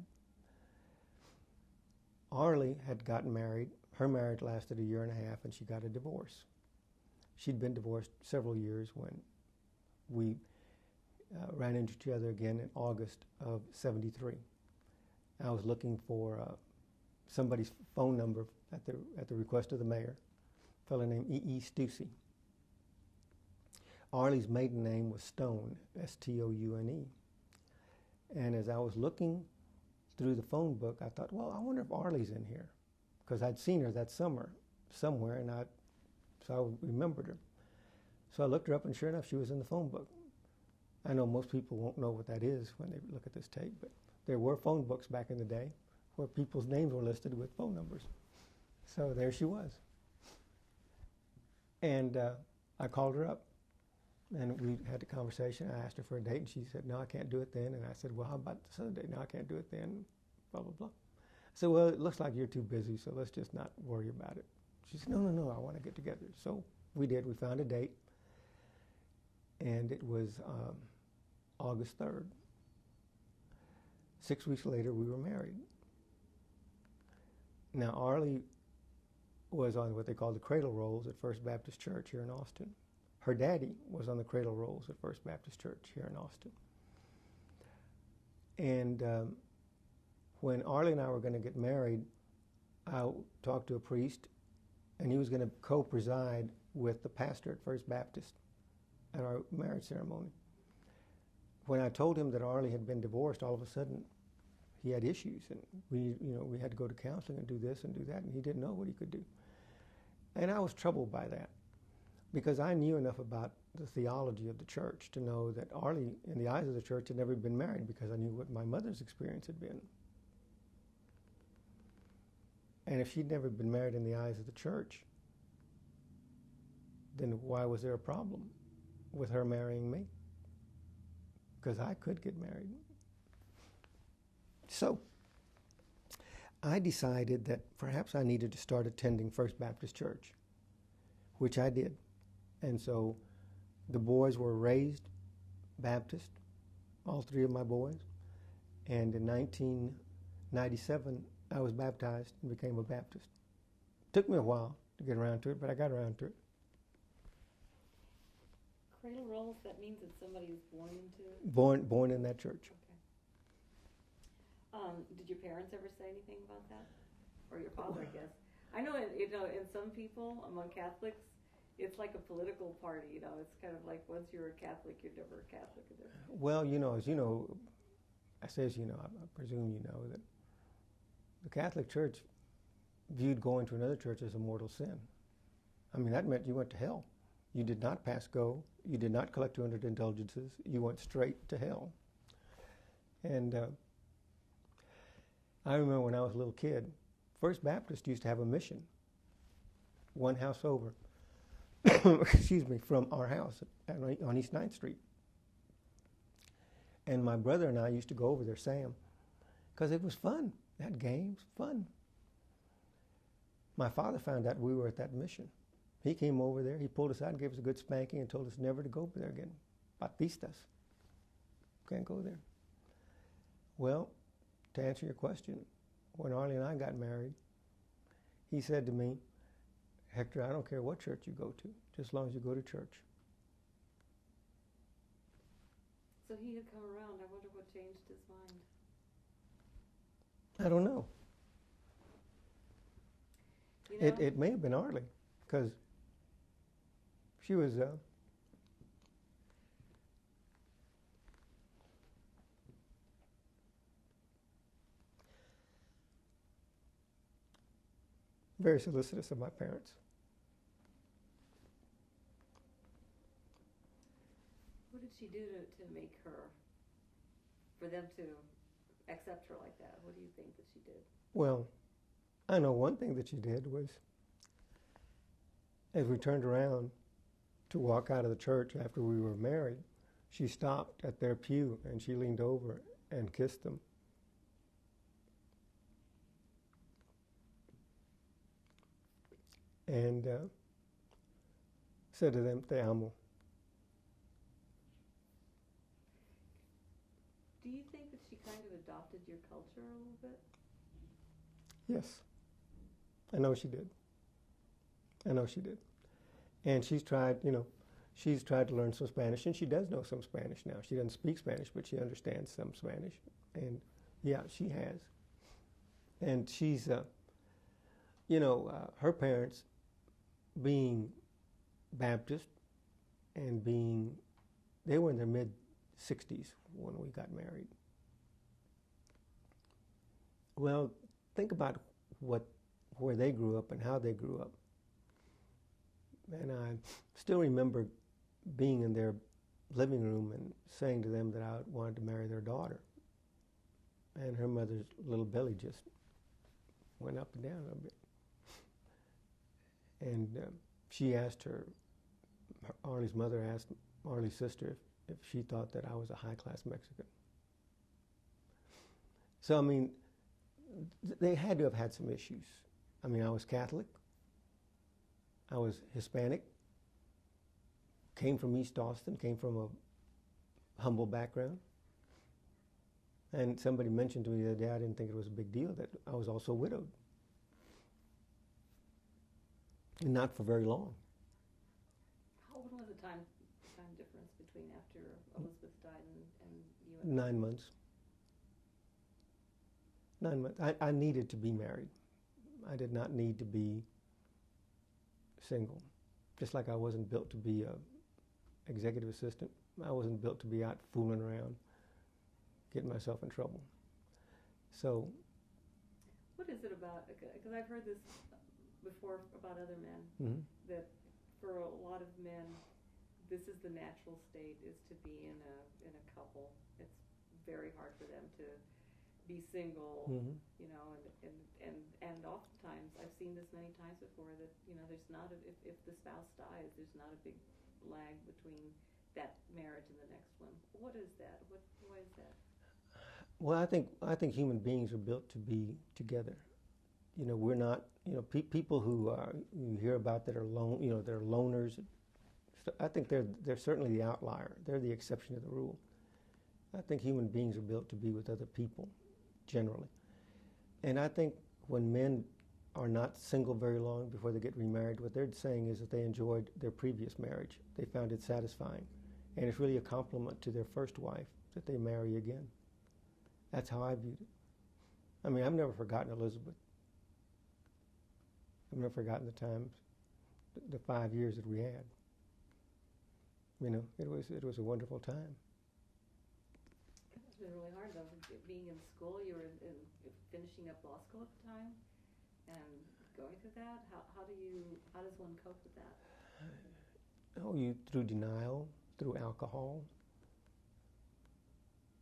Arlie had gotten married. Her marriage lasted 1.5 years, and she got a divorce. She'd been divorced several years when we ran into each other again in August of '73. I was looking for somebody's phone number at the request of the mayor, a fellow named E.E. Stussy. Arlie's maiden name was Stone, S-T-O-U-N-E. And as I was looking through the phone book, I thought, well, I wonder if Arlie's in here, because I'd seen her that summer somewhere, and so I remembered her. So I looked her up, and sure enough, she was in the phone book. I know most people won't know what that is when they look at this tape, but there were phone books back in the day where people's names were listed with phone numbers. So there she was. And I called her up, and we had a conversation. I asked her for a date, and she said, no, I can't do it then. And I said, well, how about this other date? No, I can't do it then, blah, blah, blah. I said, well, it looks like you're too busy, so let's just not worry about it. She said, no, I want to get together. So we did. We found a date, and it was August 3rd. 6 weeks later, we were married. Now, Arlie was on what they call the cradle rolls at First Baptist Church here in Austin. Her daddy was on the cradle rolls at First Baptist Church here in Austin. And when Arlie and I were going to get married, I talked to a priest, and he was going to co-preside with the pastor at First Baptist at our marriage ceremony. When I told him that Arlie had been divorced, all of a sudden he had issues, and we had to go to counseling and do this and do that, and he didn't know what he could do. And I was troubled by that, because I knew enough about the theology of the church to know that Arlie, in the eyes of the church, had never been married, because I knew what my mother's experience had been. And if she'd never been married in the eyes of the church, then why was there a problem with her marrying me? Because I could get married. So I decided that perhaps I needed to start attending First Baptist Church, which I did. And so the boys were raised Baptist, all three of my boys. And in 1997, I was baptized and became a Baptist. Took me a while to get around to it, but I got around to it. Cradle rolls, that means that somebody was born into it? Born in that church. Okay. Did your parents ever say anything about that? Or your father, I guess. I know, in some people, among Catholics, it's like a political party, It's kind of like once you're a Catholic, you're never a Catholic. Well, as you know, I presume you know that the Catholic Church viewed going to another church as a mortal sin. I mean, that meant you went to hell. You did not pass go. You did not collect 200 indulgences. You went straight to hell. And I remember when I was a little kid, First Baptist used to have a mission, one house over, from our house on East 9th Street. And my brother and I used to go over there, Sam, because it was fun. They had games, fun. My father found out we were at that mission. He came over there, he pulled us out and gave us a good spanking and told us never to go over there again. Batistas. Can't go there. Well, to answer your question, when Arlie and I got married, he said to me, Hector, I don't care what church you go to, just as long as you go to church. So he had come around. I wonder what changed his mind. I don't know. It may have been Arlie, because she was very solicitous of my parents. What did she do to make for them to accept her like that? What do you think that she did? Well, I know one thing that she did was, as we turned around to walk out of the church after we were married, she stopped at their pew and she leaned over and kissed them. And said to them, "Te amo." Do you think that she kind of adopted your culture a little bit? Yes. I know she did. And she's tried to learn some Spanish, and she does know some Spanish now. She doesn't speak Spanish, but she understands some Spanish. And yeah, she has. And she's, her parents, being Baptist and they were in their mid-60s when we got married. Well, think about where they grew up and how they grew up. And I still remember being in their living room and saying to them that I wanted to marry their daughter. And her mother's little belly just went up and down a bit. And she asked Arlie's mother asked Arlie's sister if she thought that I was a high-class Mexican. So, I mean, they had to have had some issues. I mean, I was Catholic. I was Hispanic. Came from East Austin, came from a humble background. And somebody mentioned to me the other day, I didn't think it was a big deal, that I was also widowed. And not for very long. What was the time difference between after Elizabeth died and you? 9 months. 9 months. I needed to be married. I did not need to be single. Just like I wasn't built to be a executive assistant. I wasn't built to be out fooling around, getting myself in trouble. So. What is it about, because I've heard this before about other men, Mm-hmm. that for a lot of men, this is the natural state, is to be in a couple. It's very hard for them to be single, Mm-hmm. you know, and oftentimes, I've seen this many times before, that, you know, there's not if the spouse dies, there's not a big lag between that marriage and the next one. What is that? Why is that? Well, I think human beings are built to be together. You know, we're not, you know, people who you hear about that are they're loners. I think they're certainly the outlier. They're the exception to the rule. I think human beings are built to be with other people, generally. And I think when men are not single very long before they get remarried, what they're saying is that they enjoyed their previous marriage. They found it satisfying. And it's really a compliment to their first wife that they marry again. That's how I viewed it. I mean, I've never forgotten Elizabeth. I've never forgotten the times, the 5 years that we had. You know, it was a wonderful time. It's been really hard, though, being in school. You were finishing up law school at the time, and going through that. How does one cope with that? Oh, through denial, through alcohol.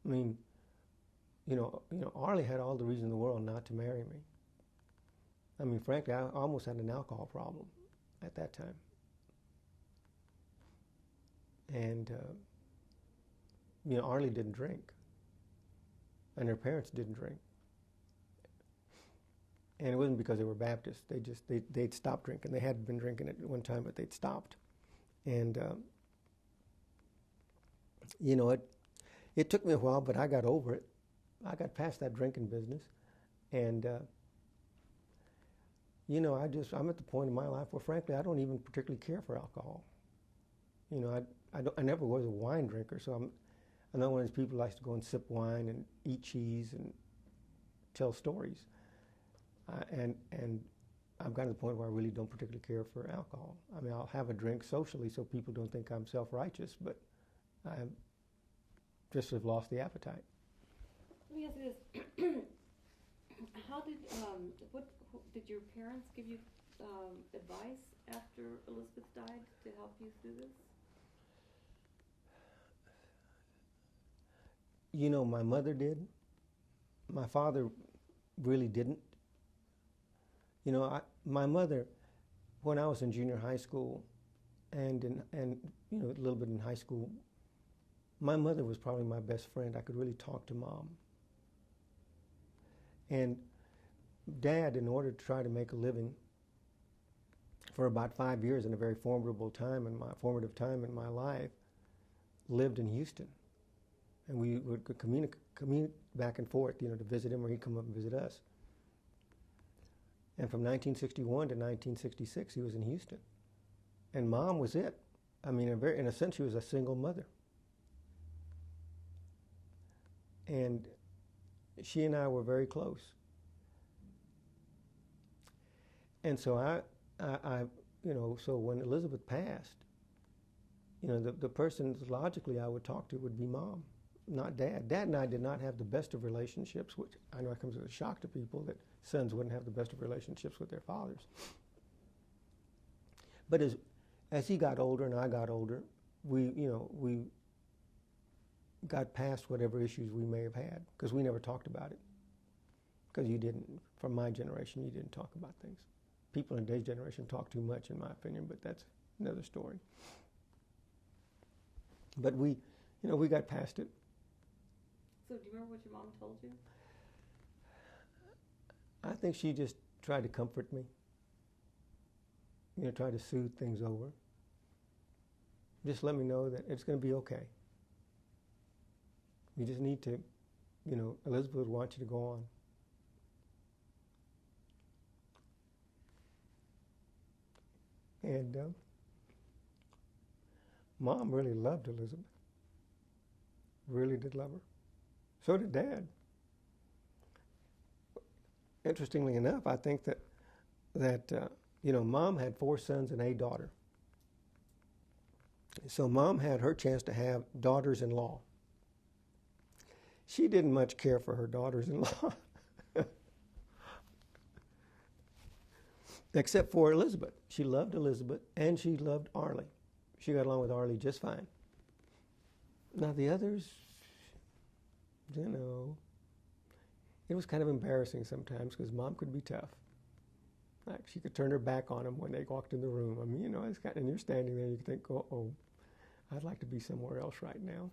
I mean, you know, Arlie had all the reason in the world not to marry me. I mean, frankly, I almost had an alcohol problem at that time. And, you know, Arlie didn't drink. And her parents didn't drink. And it wasn't because they were Baptists. They'd stopped drinking. They had been drinking at one time, but they'd stopped. And, you know, it took me a while, but I got over it. I got past that drinking business. And, you know, I'm at the point in my life where, frankly, I don't even particularly care for alcohol. You know, I never was a wine drinker, so I'm not one of those people who likes to go and sip wine and eat cheese and tell stories. And I've gotten to the point where I really don't particularly care for alcohol. I mean, I'll have a drink socially so people don't think I'm self-righteous, but I just have lost the appetite. Let me ask you this. How did your parents give you advice after Elizabeth died to help you through this? You know, my mother did. My father really didn't. You know, my mother, when I was in junior high school and you know, a little bit in high school, my mother was probably my best friend. I could really talk to Mom. And Dad, in order to try to make a living for about 5 years in a very formative time in my life, lived in Houston. And we would commute back and forth, you know, to visit him, or he'd come up and visit us. And from 1961 to 1966, he was in Houston. And Mom was it. I mean, in a sense, she was a single mother. And she and I were very close. And so I you know, so when Elizabeth passed, you know, the person logically I would talk to would be Mom, not Dad. Dad and I did not have the best of relationships, which I know it comes as a shock to people that sons wouldn't have the best of relationships with their fathers. But as he got older and I got older, we got past whatever issues we may have had, because we never talked about it. Because you didn't, from my generation, you didn't talk about things. People in today's generation talk too much, in my opinion, but that's another story. But we got past it. So do you remember what your mom told you? I think she just tried to comfort me. Try to soothe things over. Just let me know that it's going to be okay. You just need to, Elizabeth would want you to go on. And Mom really loved Elizabeth. Really did love her. So did Dad. Interestingly enough, I think that Mom had 4 sons and a daughter. So Mom had her chance to have daughters-in-law. She didn't much care for her daughters-in-law. Except for Elizabeth. She loved Elizabeth, and she loved Arlie. She got along with Arlie just fine. Now the others, it was kind of embarrassing sometimes because Mom could be tough. Like she could turn her back on them when they walked in the room. I mean, and you're standing there, you think, oh, I'd like to be somewhere else right now.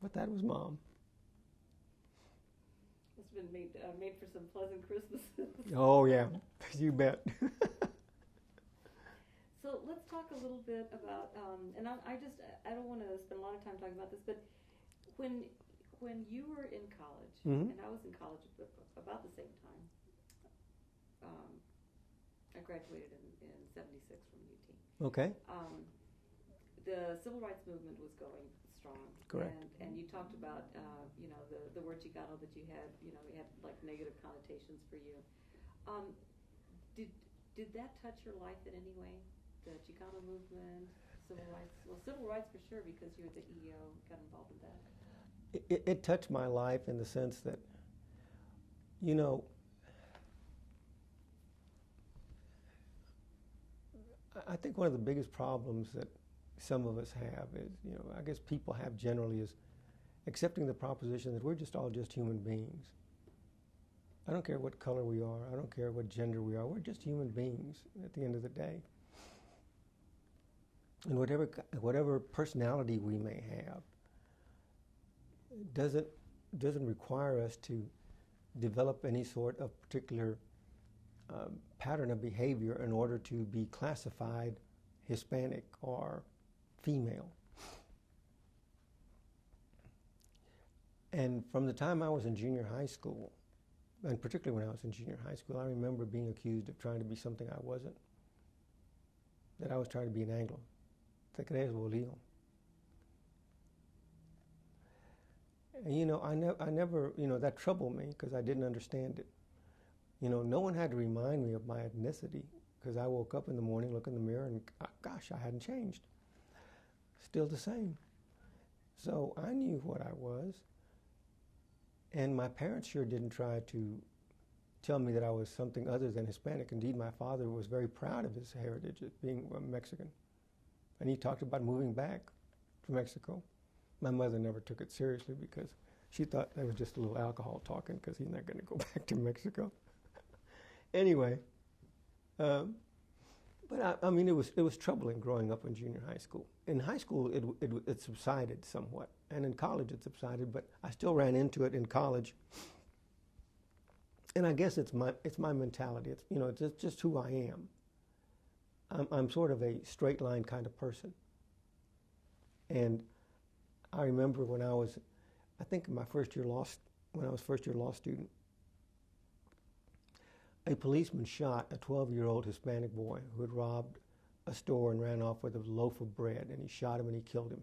But that was Mom. It's been made for some pleasant Christmases. Oh yeah, you bet. So let's talk a little bit about, and I don't want to spend a lot of time talking about this, but when you were in college, mm-hmm. and I was in college about the same time, I graduated in 76 from UT. Okay. The civil rights movement was going strong. Correct. And you talked about, the word Chicano that you had like negative connotations for you. Did that touch your life in any way? The Chicano movement, civil rights? Well, civil rights for sure, because you were the EO, got involved in that. It touched my life in the sense that, I think one of the biggest problems that some of us have is, I guess people have generally, is accepting the proposition that we're all just human beings. I don't care what color we are. I don't care what gender we are. We're just human beings at the end of the day. And whatever personality we may have doesn't require us to develop any sort of particular pattern of behavior in order to be classified Hispanic or female. And from the time I was in junior high school, and particularly when I was in junior high school, I remember being accused of trying to be something I wasn't. That I was trying to be an Anglo. Te crees, bolillo. And I never, that troubled me because I didn't understand it. No one had to remind me of my ethnicity because I woke up in the morning, look in the mirror, and gosh, I hadn't changed. Still the same. So I knew what I was. And my parents sure didn't try to tell me that I was something other than Hispanic. Indeed, my father was very proud of his heritage as being Mexican. And he talked about moving back to Mexico. My mother never took it seriously because she thought that was just a little alcohol talking because he's not going to go back to Mexico. Anyway, but I mean, it was troubling growing up in junior high school. In high school, it subsided somewhat, and in college it subsided. But I still ran into it in college, and I guess it's my mentality. It's just who I am. I'm sort of a straight line kind of person, and I remember when I was, I think in my first year when I was first year law student. A policeman shot a 12-year-old Hispanic boy who had robbed a store and ran off with a loaf of bread, and he shot him and he killed him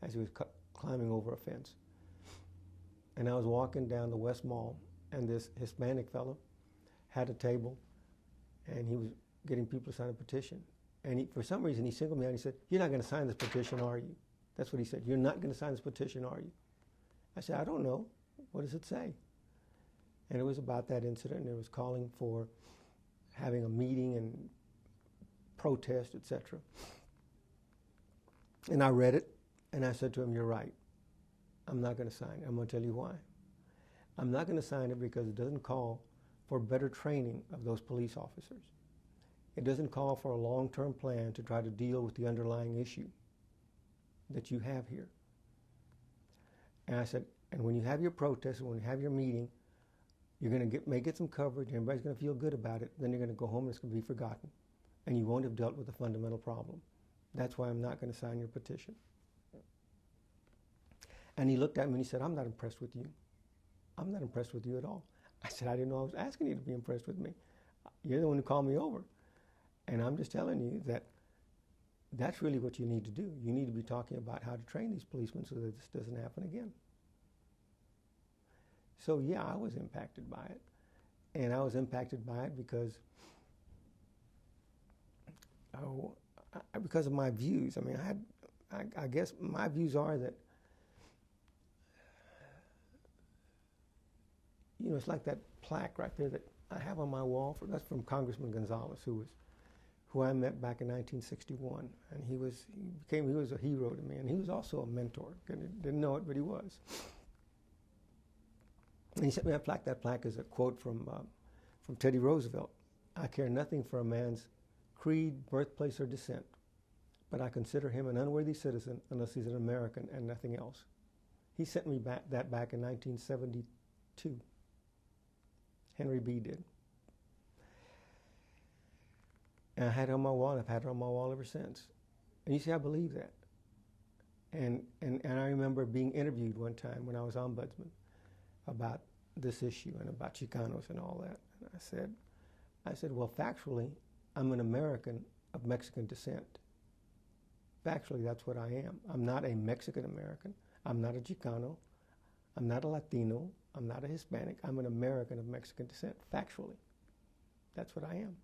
as he was climbing over a fence. And I was walking down the West Mall, and this Hispanic fellow had a table, and he was getting people to sign a petition. And for some reason, he singled me out and he said, "You're not going to sign this petition, are you?" That's what he said. "You're not going to sign this petition, are you?" I said, "I don't know. What does it say?" And it was about that incident, and it was calling for having a meeting and protest, etc. And I read it, and I said to him, "You're right. I'm not going to sign it. I'm going to tell you why. I'm not going to sign it because it doesn't call for better training of those police officers. It doesn't call for a long-term plan to try to deal with the underlying issue that you have here. And I said, and when you have your protest, and when you have your meeting, you're going to may get some coverage, and everybody's going to feel good about it, then you're going to go home and it's going to be forgotten. And you won't have dealt with the fundamental problem. That's why I'm not going to sign your petition. And he looked at me and he said, I'm not impressed with you. I'm not impressed with you at all. I said, I didn't know I was asking you to be impressed with me. You're the one who called me over. And I'm just telling you that that's really what you need to do. You need to be talking about how to train these policemen so that this doesn't happen again. So yeah, I was impacted by it. And I was impacted by it because of my views. I mean, I guess my views are that, you know, it's like that plaque right there that I have on my wall. That's from Congressman Gonzalez, who I met back in 1961, and he was a hero to me, and he was also a mentor. Didn't know it, but he was. And he sent me that plaque. That plaque is a quote from Teddy Roosevelt. I care nothing for a man's creed, birthplace, or descent, but I consider him an unworthy citizen unless he's an American and nothing else. He sent me that back in 1972. Henry B. did. And I had it on my wall, and I've had it on my wall ever since. And you see, I believe that. And I remember being interviewed one time when I was Ombudsman about this issue and about Chicanos and all that. And I said, well, factually, I'm an American of Mexican descent. Factually, that's what I am. I'm not a Mexican American. I'm not a Chicano. I'm not a Latino. I'm not a Hispanic. I'm an American of Mexican descent, factually. That's what I am.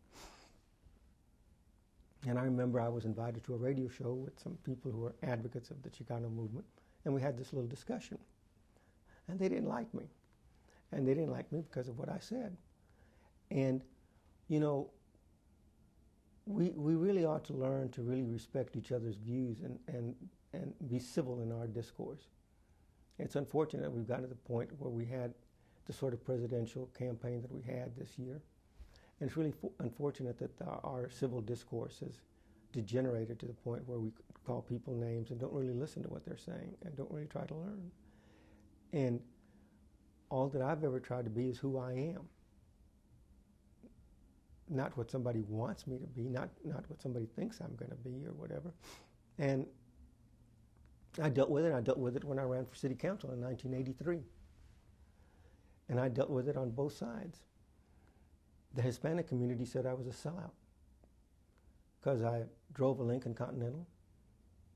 And I remember I was invited to a radio show with some people who were advocates of the Chicano movement, and we had this little discussion. And they didn't like me. And they didn't like me because of what I said. And, you know, we really ought to learn to really respect each other's views and be civil in our discourse. It's unfortunate we've gotten to the point where we had the sort of presidential campaign that we had this year. And it's really unfortunate that our civil discourse has degenerated to the point where we call people names and don't really listen to what they're saying and don't really try to learn. And all that I've ever tried to be is who I am. Not what somebody wants me to be, not what somebody thinks I'm going to be or whatever. And I dealt with it. I dealt with it when I ran for city council in 1983. And I dealt with it on both sides. The Hispanic community said I was a sellout because I drove a Lincoln Continental.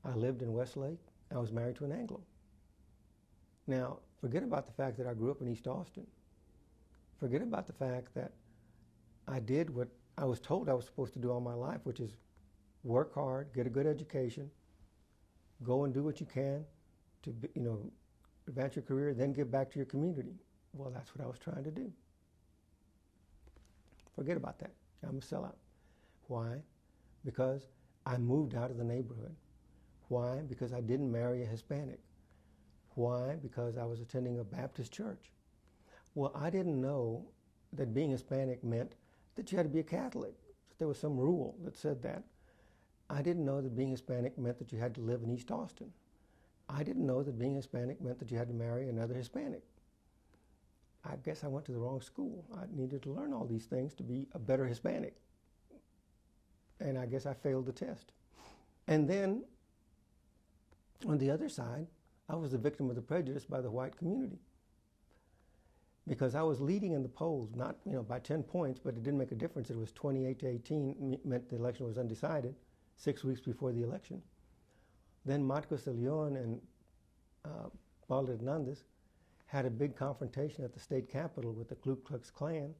I lived in Westlake. I was married to an Anglo. Now, forget about the fact that I grew up in East Austin. Forget about the fact that I did what I was told I was supposed to do all my life, which is work hard, get a good education, go and do what you can to, you know, advance your career, then give back to your community. Well, that's what I was trying to do. Forget about that. I'm a sellout. Why? Because I moved out of the neighborhood. Why? Because I didn't marry a Hispanic. Why? Because I was attending a Baptist church. Well, I didn't know that being Hispanic meant that you had to be a Catholic. There was some rule that said that. I didn't know that being Hispanic meant that you had to live in East Austin. I didn't know that being Hispanic meant that you had to marry another Hispanic. I guess I went to the wrong school. I needed to learn all these things to be a better Hispanic. And I guess I failed the test. And then, on the other side, I was the victim of the prejudice by the white community. Because I was leading in the polls, not, you know, by 10 points, but it didn't make a difference. It was 28 to 18, meant the election was undecided, 6 weeks before the election. Then Marcos DeLeon and Paul Hernandez had a big confrontation at the state capitol with the Ku Klux Klan,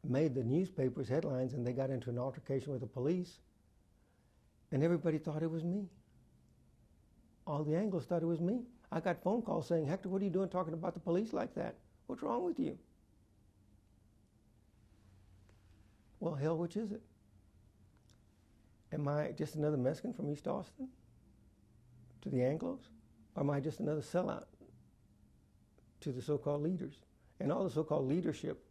made the newspapers headlines, and they got into an altercation with the police, and everybody thought it was me. All the Anglos thought it was me. I got phone calls saying, Hector, what are you doing talking about the police like that? What's wrong with you? Well, hell, which is it? Am I just another Mexican from East Austin to the Anglos? Or am I just another sellout to the so-called leaders. And all the so-called leadership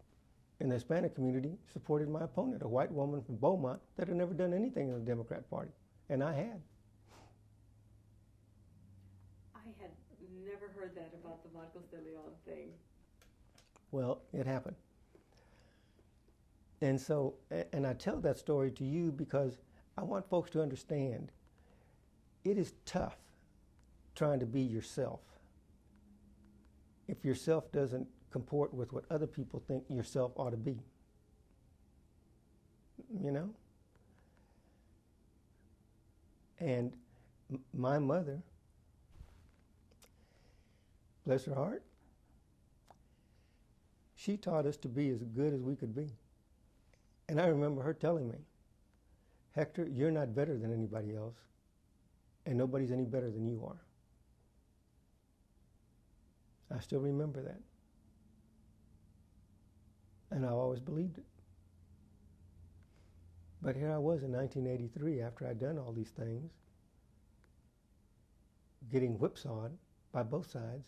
in the Hispanic community supported my opponent, a white woman from Beaumont that had never done anything in the Democrat Party. And I had. I had never heard that about the Marcos DeLeon thing. Well, it happened. And so, and I tell that story to you because I want folks to understand it is tough trying to be yourself if yourself doesn't comport with what other people think yourself ought to be. You know? And my mother, bless her heart, she taught us to be as good as we could be. And I remember her telling me, Hector, you're not better than anybody else, and nobody's any better than you are. I still remember that. And I've always believed it. But here I was in 1983, after I'd done all these things, getting whipsawed by both sides.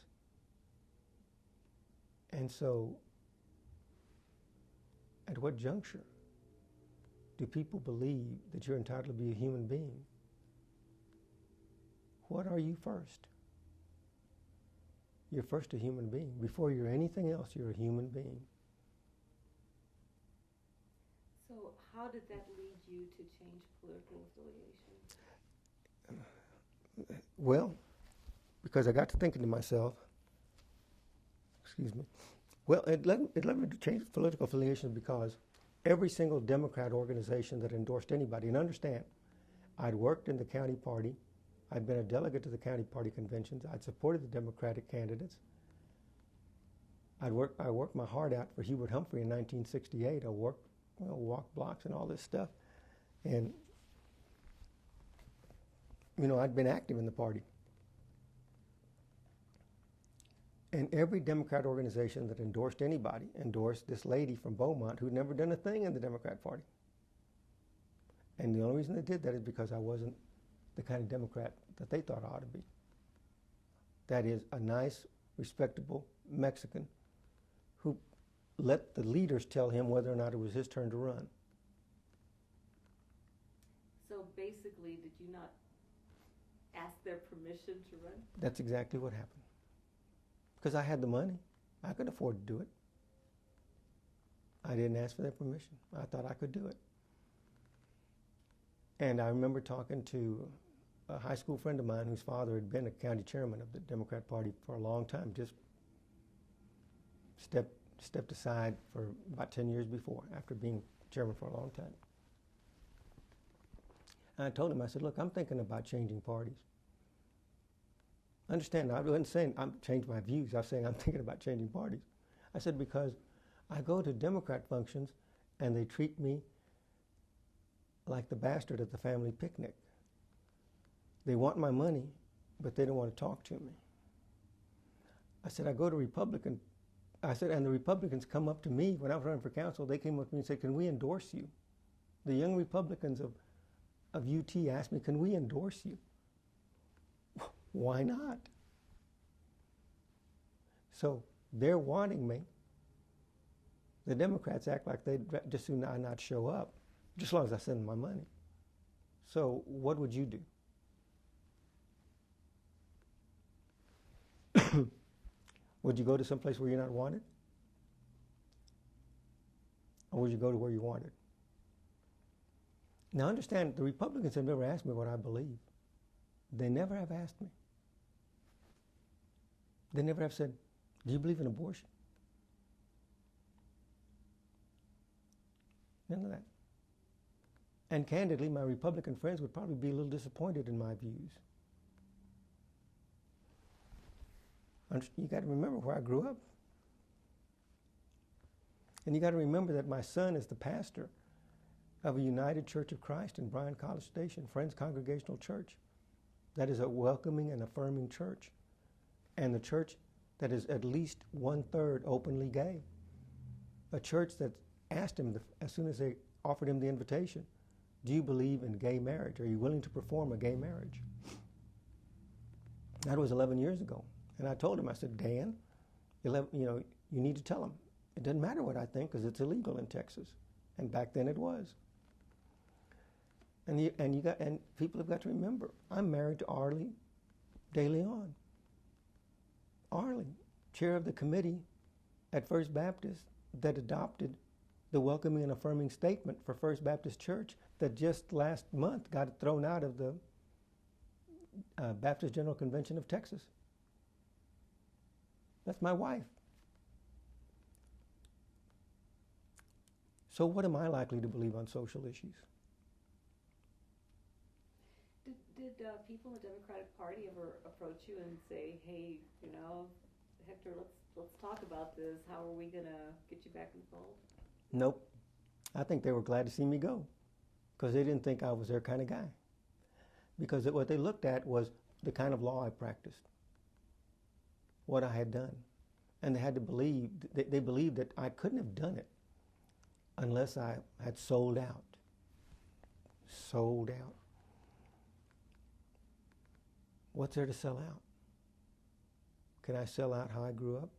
And so, at what juncture do people believe that you're entitled to be a human being? What are you first? You're first a human being. Before you're anything else, you're a human being. So how did that lead you to change political affiliation? Well, because I got to thinking to myself, excuse me, well, it led me to change political affiliations because every single Democrat organization that endorsed anybody, and understand, I'd worked in the county party, I'd been a delegate to the county party conventions, I'd supported the Democratic candidates, I worked my heart out for Hubert Humphrey in 1968, I walked blocks and all this stuff, and I'd been active in the party. And every Democrat organization that endorsed anybody endorsed this lady from Beaumont who'd never done a thing in the Democrat Party. And the only reason they did that is because I wasn't the kind of Democrat that they thought I ought to be. That is, a nice, respectable Mexican who let the leaders tell him whether or not it was his turn to run. So basically, did you not ask their permission to run? That's exactly what happened. Because I had the money. I could afford to do it. I didn't ask for their permission. I thought I could do it. And I remember talking to a high school friend of mine whose father had been a county chairman of the Democrat Party for a long time, just stepped aside for about 10 years before, after being chairman for a long time. And I told him, I said, look, I'm thinking about changing parties. Understand, I wasn't saying I'm changing my views. I was saying I'm thinking about changing parties. I said, because I go to Democrat functions and they treat me like the bastard at the family picnic. They want my money, but they don't want to talk to me. I said, I go to Republican. I said, and the Republicans come up to me when I was running for council. They came up to me and said, can we endorse you? The young Republicans of UT asked me, can we endorse you? Why not? So they're wanting me. The Democrats act like they'd just soon not show up, just as long as I send them my money. So what would you do? Would you go to some place where you're not wanted? Or would you go to where you're wanted? Now understand, the Republicans have never asked me what I believe. They never have asked me. They never have said, do you believe in abortion? None of that. And candidly, my Republican friends would probably be a little disappointed in my views. You got to remember where I grew up. And you got to remember that my son is the pastor of a United Church of Christ in Bryan College Station, Friends Congregational Church. That is a welcoming and affirming church. And the church that is at least 1/3 openly gay. A church that asked him, as soon as they offered him the invitation, do you believe in gay marriage? Are you willing to perform a gay marriage? That was 11 years ago. And I told him, I said, Dan, you need to tell them. It doesn't matter what I think because it's illegal in Texas. And back then it was. And people have got to remember, I'm married to Arlie DeLeon. Arlie, chair of the committee at First Baptist that adopted the welcoming and affirming statement for First Baptist Church that just last month got thrown out of the Baptist General Convention of Texas. That's my wife. So what am I likely to believe on social issues? Did people in the Democratic Party ever approach you and say, hey, Hector, let's talk about this. How are we going to get you back in the fold? Nope. I think they were glad to see me go because they didn't think I was their kind of guy. Because what they looked at was the kind of law I practiced, what I had done. And they had to believe, they believed that I couldn't have done it unless I had sold out. Sold out. What's there to sell out? Can I sell out how I grew up?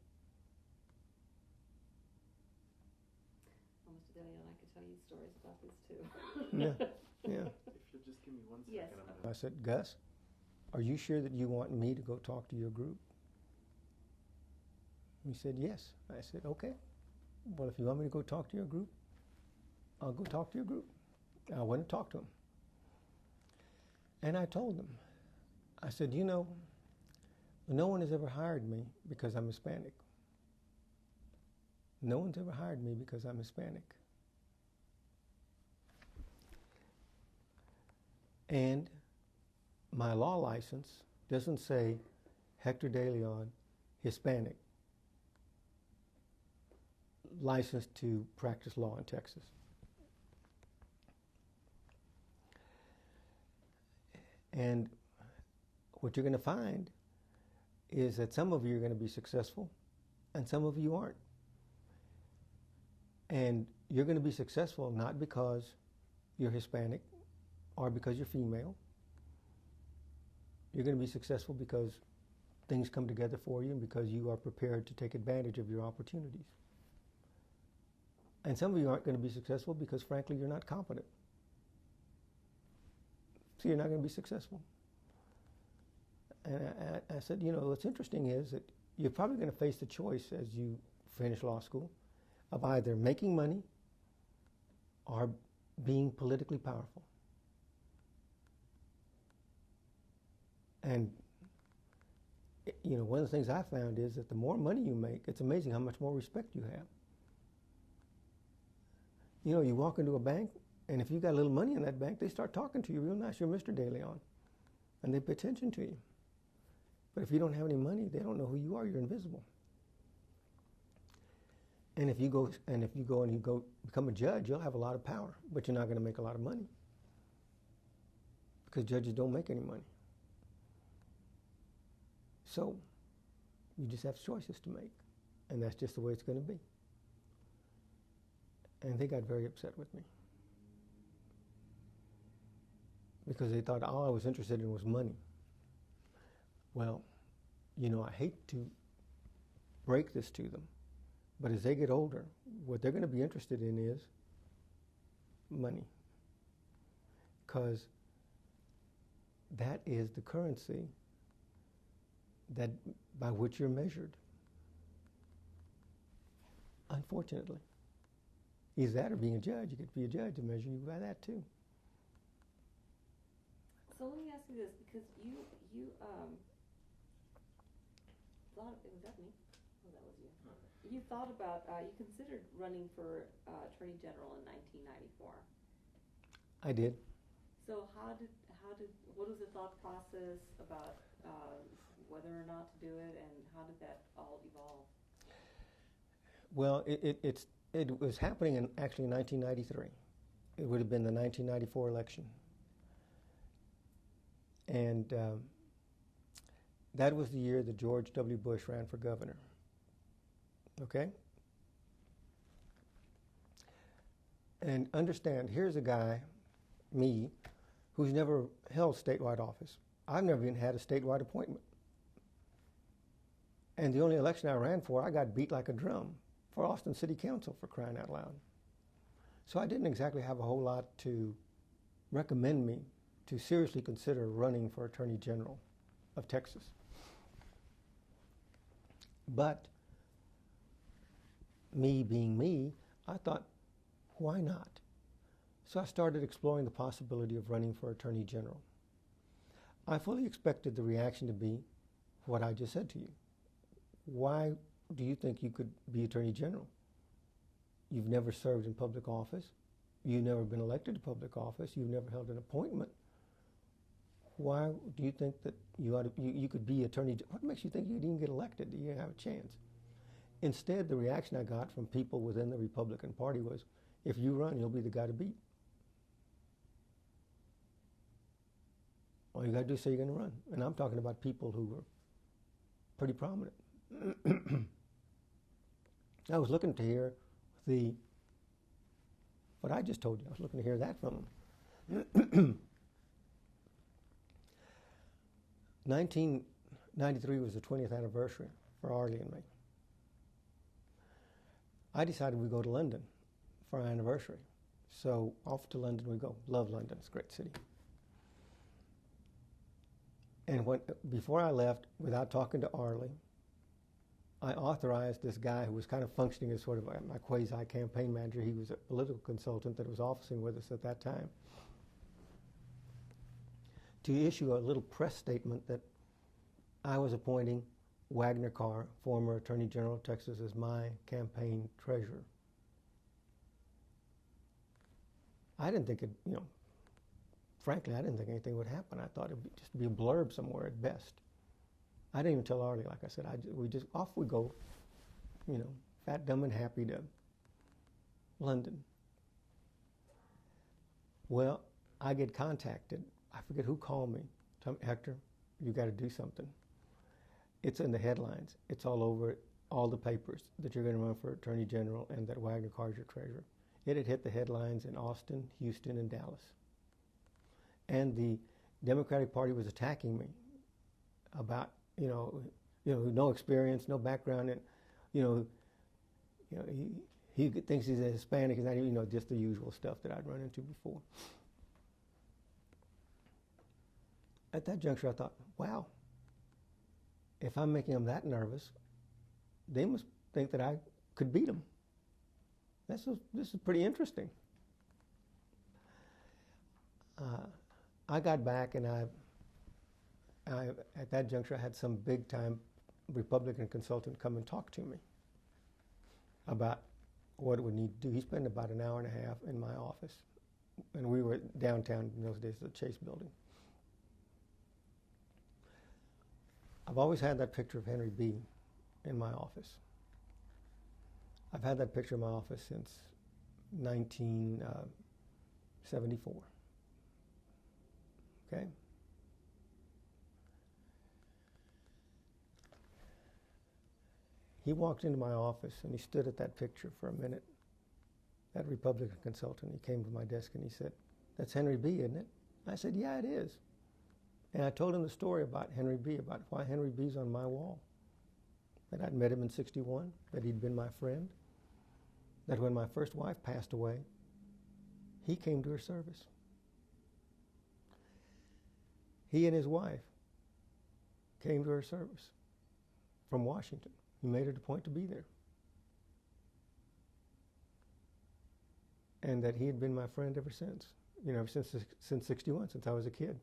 Well, Mr. DeLeon, I could tell you stories about this too. Yeah. If you'll just give me 1 second. Yes. I said, Gus, are you sure that you want me to go talk to your group? He said, yes. I said, okay. Well, if you want me to go talk to your group, I'll go talk to your group. I went to talk to them. And I told them, I said, no one has ever hired me because I'm Hispanic. No one's ever hired me because I'm Hispanic. And my law license doesn't say Hector DeLeon, Hispanic, licensed to practice law in Texas. And what you're going to find is that some of you are going to be successful and some of you aren't. And you're going to be successful not because you're Hispanic or because you're female. You're going to be successful because things come together for you and because you are prepared to take advantage of your opportunities. And some of you aren't going to be successful because, frankly, you're not competent. So you're not going to be successful. And I said, what's interesting is that you're probably going to face the choice as you finish law school of either making money or being politically powerful. And, one of the things I found is that the more money you make, it's amazing how much more respect you have. You walk into a bank, and if you got a little money in that bank, they start talking to you real nice. You're Mr. DeLeon. And they pay attention to you. But if you don't have any money, they don't know who you are. You're invisible. And if you go become a judge, you'll have a lot of power, but you're not going to make a lot of money because judges don't make any money. So you just have choices to make, and that's just the way it's going to be. And they got very upset with me because they thought all I was interested in was money. Well, I hate to break this to them, but as they get older, what they're going to be interested in is money, because that is the currency that by which you're measured. Unfortunately, either that or being a judge. You get to be a judge and measure you by that too. So let me ask you this, because you thought, was that me? Oh, that was you. You thought about, you considered running for Attorney General in 1994. I did. So what was the thought process about whether or not to do it, and how did that all evolve? Well, it was happening in 1993. It would have been the 1994 election. And that was the year that George W. Bush ran for governor. Okay? And understand, here's a guy, me, who's never held statewide office. I've never even had a statewide appointment. And the only election I ran for, I got beat like a drum for Austin City Council, for crying out loud. So I didn't exactly have a whole lot to recommend me to seriously consider running for Attorney General of Texas. But me being me, I thought, why not? So I started exploring the possibility of running for Attorney General. I fully expected the reaction to be what I just said to you. Why do you think you could be Attorney General? You've never served in public office. You've never been elected to public office. You've never held an appointment. Why do you think that you could be Attorney General? What makes you think you'd even get elected? Do you have a chance? Instead, the reaction I got from people within the Republican Party was, if you run, you'll be the guy to beat. All you got to do is say you're going to run. And I'm talking about people who were pretty prominent. I was looking to hear what I just told you. I was looking to hear that from them. 1993 was the 20th anniversary for Arlie and me. I decided we'd go to London for our anniversary. So off to London we go. Love London, it's a great city. And before I left, without talking to Arlie, I authorized this guy who was kind of functioning as sort of my quasi-campaign manager. He was a political consultant that was officing with us at that time, to issue a little press statement that I was appointing Wagner Carr, former Attorney General of Texas, as my campaign treasurer. I didn't think frankly, I didn't think anything would happen. I thought it would just be a blurb somewhere at best. I didn't even tell Arlie, like I said. Off we go, fat, dumb, and happy to London. Well, I get contacted. I forget who called me. Tell me, Hector, you got to do something. It's in the headlines. It's all over all the papers that you're going to run for Attorney General and that Wagner Carr is your treasurer. It had hit the headlines in Austin, Houston, and Dallas. And the Democratic Party was attacking me about, no experience, no background, and, he thinks he's a Hispanic, and not even, just the usual stuff that I'd run into before. At that juncture, I thought, wow, if I'm making them that nervous, they must think that I could beat them. This is pretty interesting. I got back, and I at that juncture, I had some big-time Republican consultant come and talk to me about what it would need to do. He spent about an hour and a half in my office, and we were downtown in those days, the Chase Building. I've always had that picture of Henry B. in my office. I've had that picture in my office since 1974. Okay? He walked into my office and he stood at that picture for a minute, that Republican consultant. He came to my desk and he said, "That's Henry B., isn't it?" I said, "Yeah, it is." And I told him the story about Henry B., about why Henry B.'s on my wall, that I'd met him in '61, that he'd been my friend, that when my first wife passed away, he came to her service. He and his wife came to her service from Washington. He made it a point to be there. And that he had been my friend ever since, ever since '61, since I was a kid.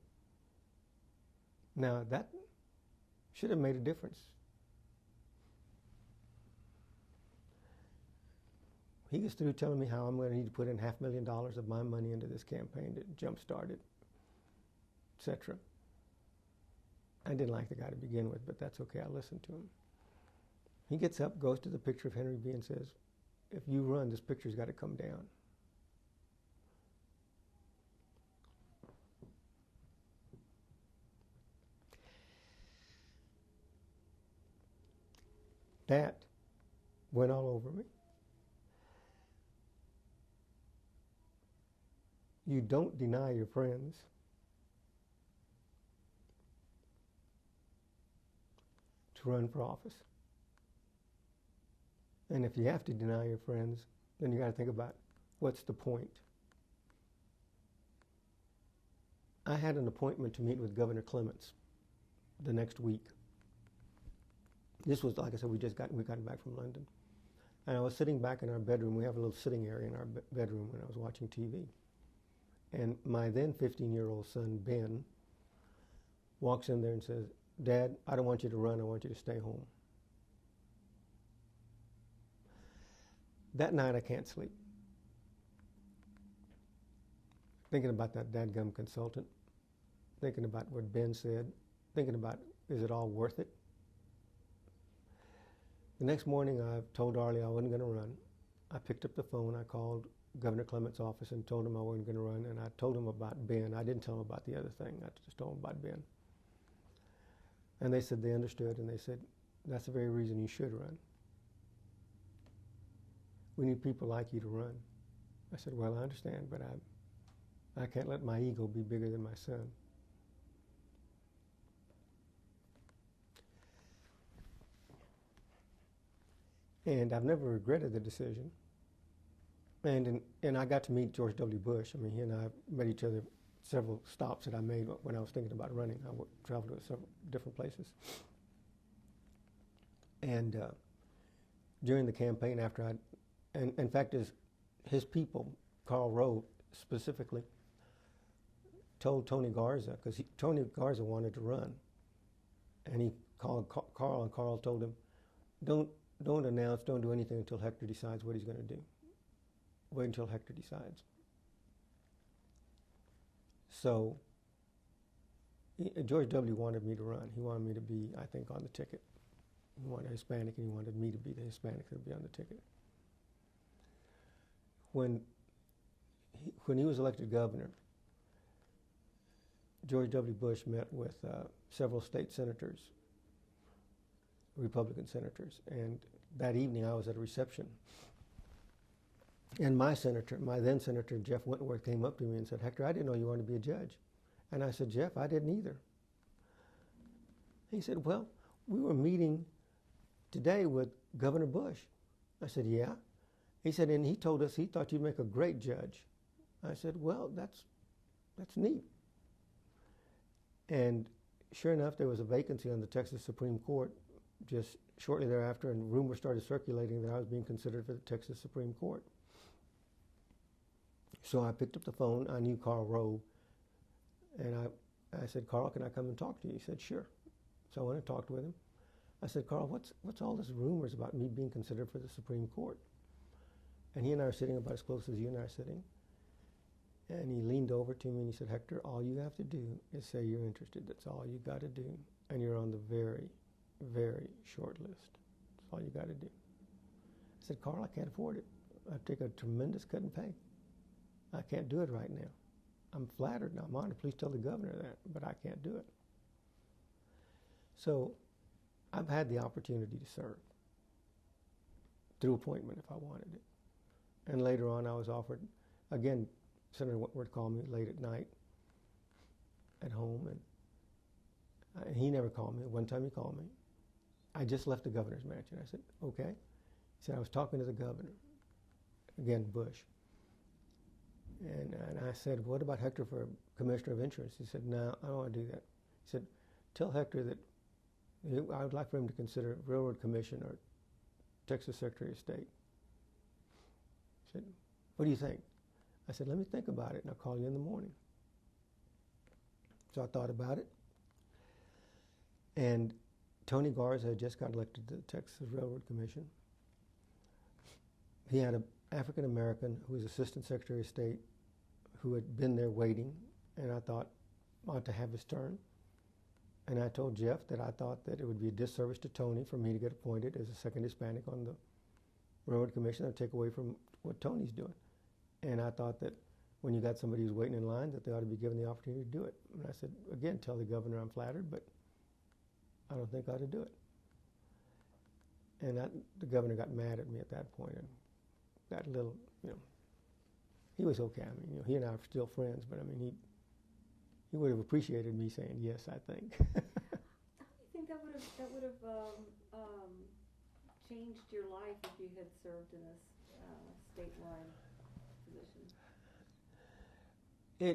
Now, that should have made a difference. He gets through telling me how I'm going to need to put in $500,000 of my money into this campaign to jumpstart it, etc. I didn't like the guy to begin with, but that's okay. I listened to him. He gets up, goes to the picture of Henry B. and says, "If you run, this picture's got to come down." That went all over me. You don't deny your friends to run for office. And if you have to deny your friends, then you got to think about what's the point. I had an appointment to meet with Governor Clements the next week. This was, like I said, we got back from London. And I was sitting back in our bedroom. We have a little sitting area in our bedroom when I was watching TV. And my then 15-year-old son, Ben, walks in there and says, "Dad, I don't want you to run. I want you to stay home." That night, I can't sleep. Thinking about that dadgum consultant, thinking about what Ben said, thinking about, is it all worth it? The next morning, I told Arlie I wasn't going to run. I picked up the phone. I called Governor Clement's office and told him I wasn't going to run, and I told him about Ben. I didn't tell him about the other thing. I just told him about Ben. And they said they understood, and they said, "That's the very reason you should run. We need people like you to run." I said, "Well, I understand, but I can't let my ego be bigger than my son." And I've never regretted the decision. And I got to meet George W. Bush. I mean, he and I met each other several stops that I made when I was thinking about running. I traveled to several different places. And during the campaign, and in fact, his people, Karl Rove specifically, told Tony Garza, because Tony Garza wanted to run, and he called Karl, and Karl told him, don't announce, don't do anything until Hector decides what he's going to do. Wait until Hector decides. So George W. wanted me to run. He wanted me to be, I think, on the ticket. He wanted a Hispanic, and he wanted me to be the Hispanic that would be on the ticket. When he was elected governor, George W. Bush met with several state senators, Republican senators, and that evening I was at a reception. And my then senator, Jeff Wentworth, came up to me and said, "Hector, I didn't know you wanted to be a judge." And I said, "Jeff, I didn't either." He said, "Well, we were meeting today with Governor Bush." I said, "Yeah." He said, "And he told us he thought you'd make a great judge." I said, "Well, that's neat." And sure enough, there was a vacancy on the Texas Supreme Court just shortly thereafter, and rumors started circulating that I was being considered for the Texas Supreme Court. So I picked up the phone. I knew Karl Rove, and I said, "Karl, can I come and talk to you?" He said, "Sure." So I went and talked with him. I said, "Karl, what's all this rumors about me being considered for the Supreme Court?" And he and I are sitting about as close as you and I are sitting. And he leaned over to me and he said, "Hector, all you have to do is say you're interested. That's all you got to do. And you're on the very, very short list. That's all you got to do." I said, "Karl, I can't afford it. I take a tremendous cut in pay. I can't do it right now. I'm flattered and I'm honored. Please tell the governor that, but I can't do it." So I've had the opportunity to serve through appointment if I wanted it. And later on I was offered, again, Senator Wentworth called me late at night at home, and he never called me. One time he called me. I just left the governor's mansion. I said, "Okay." He said, "I was talking to the governor," again, Bush. And I said, "What about Hector for Commissioner of Insurance?" He said, "No, I don't want to do that." He said, "Tell Hector that I would like for him to consider Railroad Commission or Texas Secretary of State." He said, "What do you think?" I said, "Let me think about it, and I'll call you in the morning." So I thought about it. And Tony Garza had just got elected to the Texas Railroad Commission. He had an African American who was Assistant Secretary of State who had been there waiting, and I thought ought to have his turn. And I told Jeff that I thought that it would be a disservice to Tony for me to get appointed as a second Hispanic on the Railroad Commission. That would take away from what Tony's doing. And I thought that when you got somebody who's waiting in line, that they ought to be given the opportunity to do it. And I said, again, tell the governor I'm flattered, but I don't think I ought to do it. And the governor got mad at me at that point and got a little, he was okay. I mean, he and I are still friends, but I mean, he would have appreciated me saying yes, I think. I think that would have changed your life if you had served in this statewide position?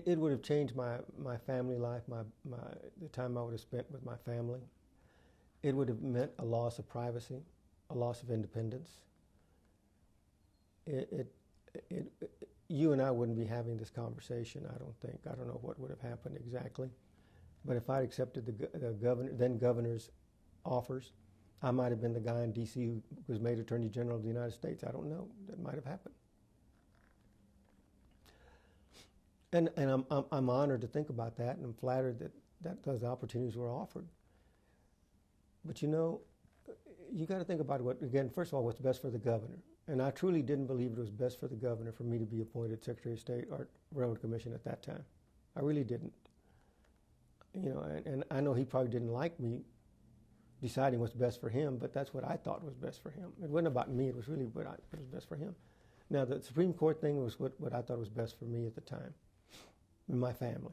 It would have changed my family life, the time I would have spent with my family. It would have meant a loss of privacy, a loss of independence. You and I wouldn't be having this conversation, I don't think. I don't know what would have happened exactly. But if I'd accepted the then governor's offers, I might have been the guy in D.C. who was made Attorney General of the United States. I don't know. That might have happened. And I'm honored to think about that, and I'm flattered that those opportunities were offered. But you know, you got to think about first of all, what's best for the governor. And I truly didn't believe it was best for the governor for me to be appointed Secretary of State or Railroad Commission at that time. I really didn't. You know, and I know he probably didn't like me deciding what's best for him, but that's what I thought was best for him. It wasn't about me, it was really what was best for him. Now, the Supreme Court thing was what I thought was best for me at the time, and my family.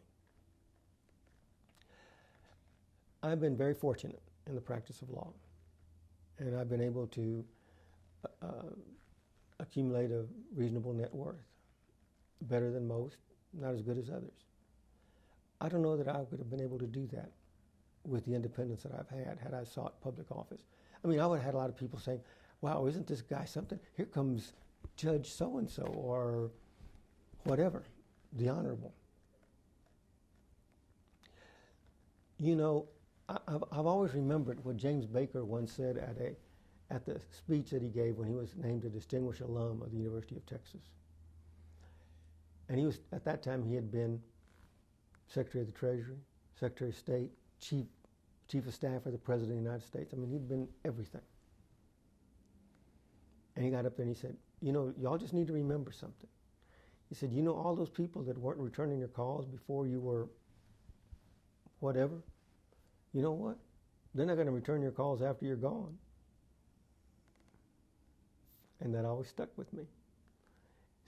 I've been very fortunate in the practice of law, and I've been able to accumulate a reasonable net worth, better than most, not as good as others. I don't know that I would have been able to do that with the independence that I've had I sought public office. I mean, I would have had a lot of people saying, wow, isn't this guy something? Here comes Judge so-and-so or whatever, the Honorable. You know, I've always remembered what James Baker once said at the speech that he gave when he was named a distinguished alum of the University of Texas. And he was, at that time, he had been Secretary of the Treasury, Secretary of State, Chief of Staff for the President of the United States. I mean, he'd been everything. And he got up there and he said, you know, y'all just need to remember something. He said, you know all those people that weren't returning your calls before you were whatever? You know what? They're not going to return your calls after you're gone. And that always stuck with me.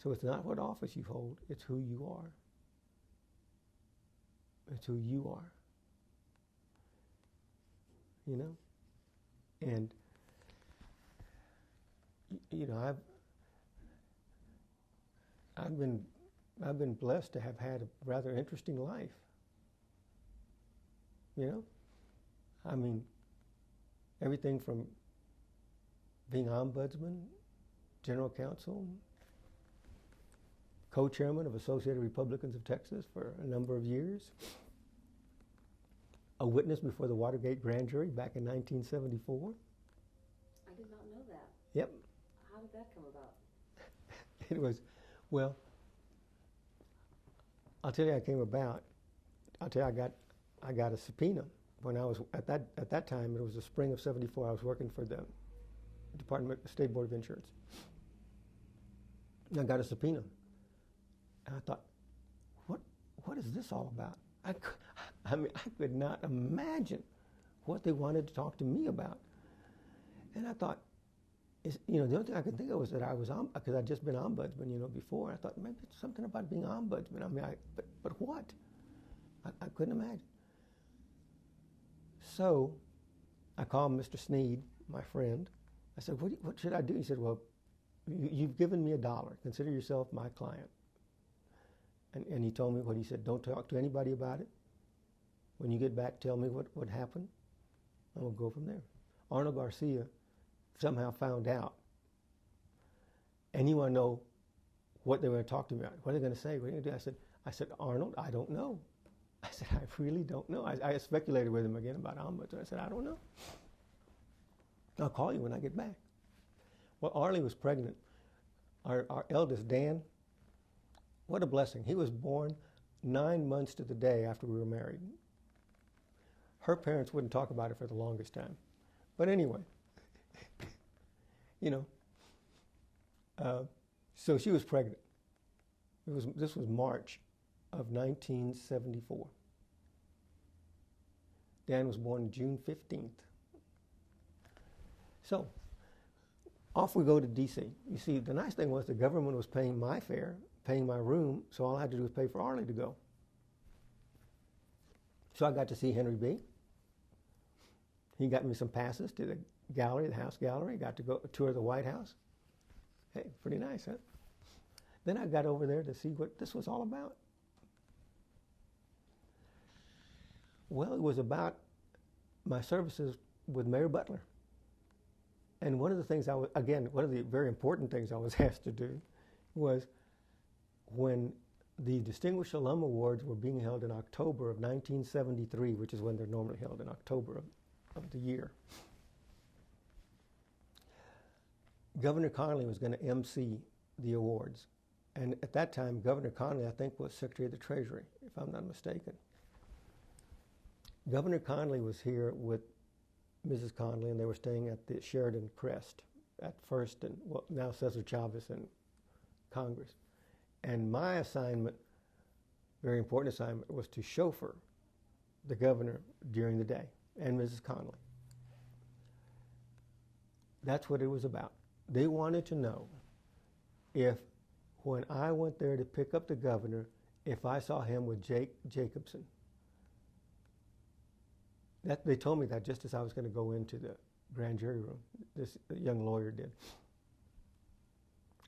So it's not what office you hold, it's who you are. It's who you are. You know? And, you know, I've been blessed to have had a rather interesting life. You know? I mean, everything from being ombudsman, general counsel, co-chairman of Associated Republicans of Texas for a number of years, a witness before the Watergate grand jury back in 1974. I did not know that. Yep. How did that come about? It was, well, I'll tell you how it came about. I'll tell you, I got a subpoena when I was, at that time, it was the spring of '74, I was working for the State Board of Insurance. And I got a subpoena. And I thought, what is this all about? I mean, I could not imagine what they wanted to talk to me about. And I thought, you know, the only thing I could think of was that I was because I'd just been ombudsman, you know, before. I thought maybe it's something about being ombudsman. I mean, but what? I couldn't imagine. So I called Mr. Sneed, my friend. I said, what should I do? He said, well, you've given me $1. Consider yourself my client. And he told me what he said. Don't talk to anybody about it. When you get back, tell me what happened, and we'll go from there. Arnold Garcia somehow found out, and he wanted to know what they were going to talk to me about. What are they going to say? What are they going to do? I said, Arnold, I don't know. I said, I really don't know. I speculated with him again about Ombudsman. I said, I don't know. I'll call you when I get back. Well, Arlie was pregnant. Our eldest, Dan, what a blessing. He was born 9 months to the day after we were married. Her parents wouldn't talk about it for the longest time. But anyway, you know, so she was pregnant. This was March of 1974. Dan was born June 15th. So off we go to D.C. You see, the nice thing was the government was paying my fare, paying my room, so all I had to do was pay for Arlie to go. So I got to see Henry B. He got me some passes to gallery, the House gallery. Got to go tour the White House. Hey, pretty nice, huh? Then I got over there to see what this was all about. Well, it was about my services with Mayor Butler. And one of the things one of the very important things I was asked to do was when the Distinguished Alum Awards were being held in October of 1973, which is when they're normally held, in October of the year. Governor Connolly was going to MC the awards. And at that time, Governor Connolly, I think, was Secretary of the Treasury, if I'm not mistaken. Governor Connolly was here with Mrs. Connolly, and they were staying at the Sheridan Crest at First and now Cesar Chavez in Congress. And my assignment, very important assignment, was to chauffeur the governor during the day and Mrs. Connolly. That's what it was about. They wanted to know if, when I went there to pick up the governor, if I saw him with Jake Jacobson. They told me that just as I was going to go into the grand jury room. This young lawyer did.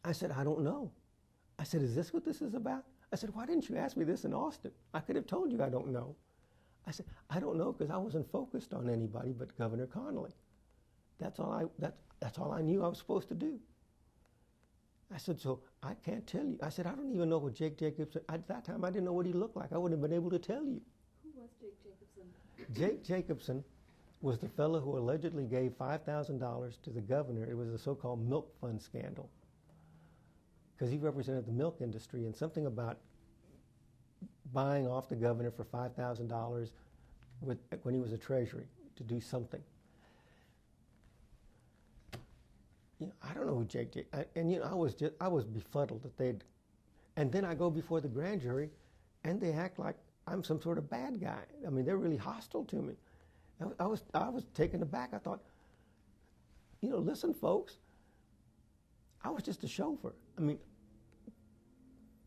I said, I don't know. I said, is this what this is about? I said, why didn't you ask me this in Austin? I could have told you I don't know. I said, I don't know because I wasn't focused on anybody but Governor Connolly. That's all I knew I was supposed to do. I said, so I can't tell you. I said, I don't even know what Jake Jacobson, at that time I didn't know what he looked like. I wouldn't have been able to tell you. Who was Jake Jacobson? Jake Jacobson was the fellow who allegedly gave $5,000 to the governor. It was a so-called milk fund scandal because he represented the milk industry, and something about buying off the governor for $5,000 when he was a treasury to do something. I don't know who Jake, and I was befuddled that they'd, and then I go before the grand jury, and they act like I'm some sort of bad guy. I mean, they're really hostile to me. I was taken aback. I thought, listen, folks, I was just a chauffeur. I mean,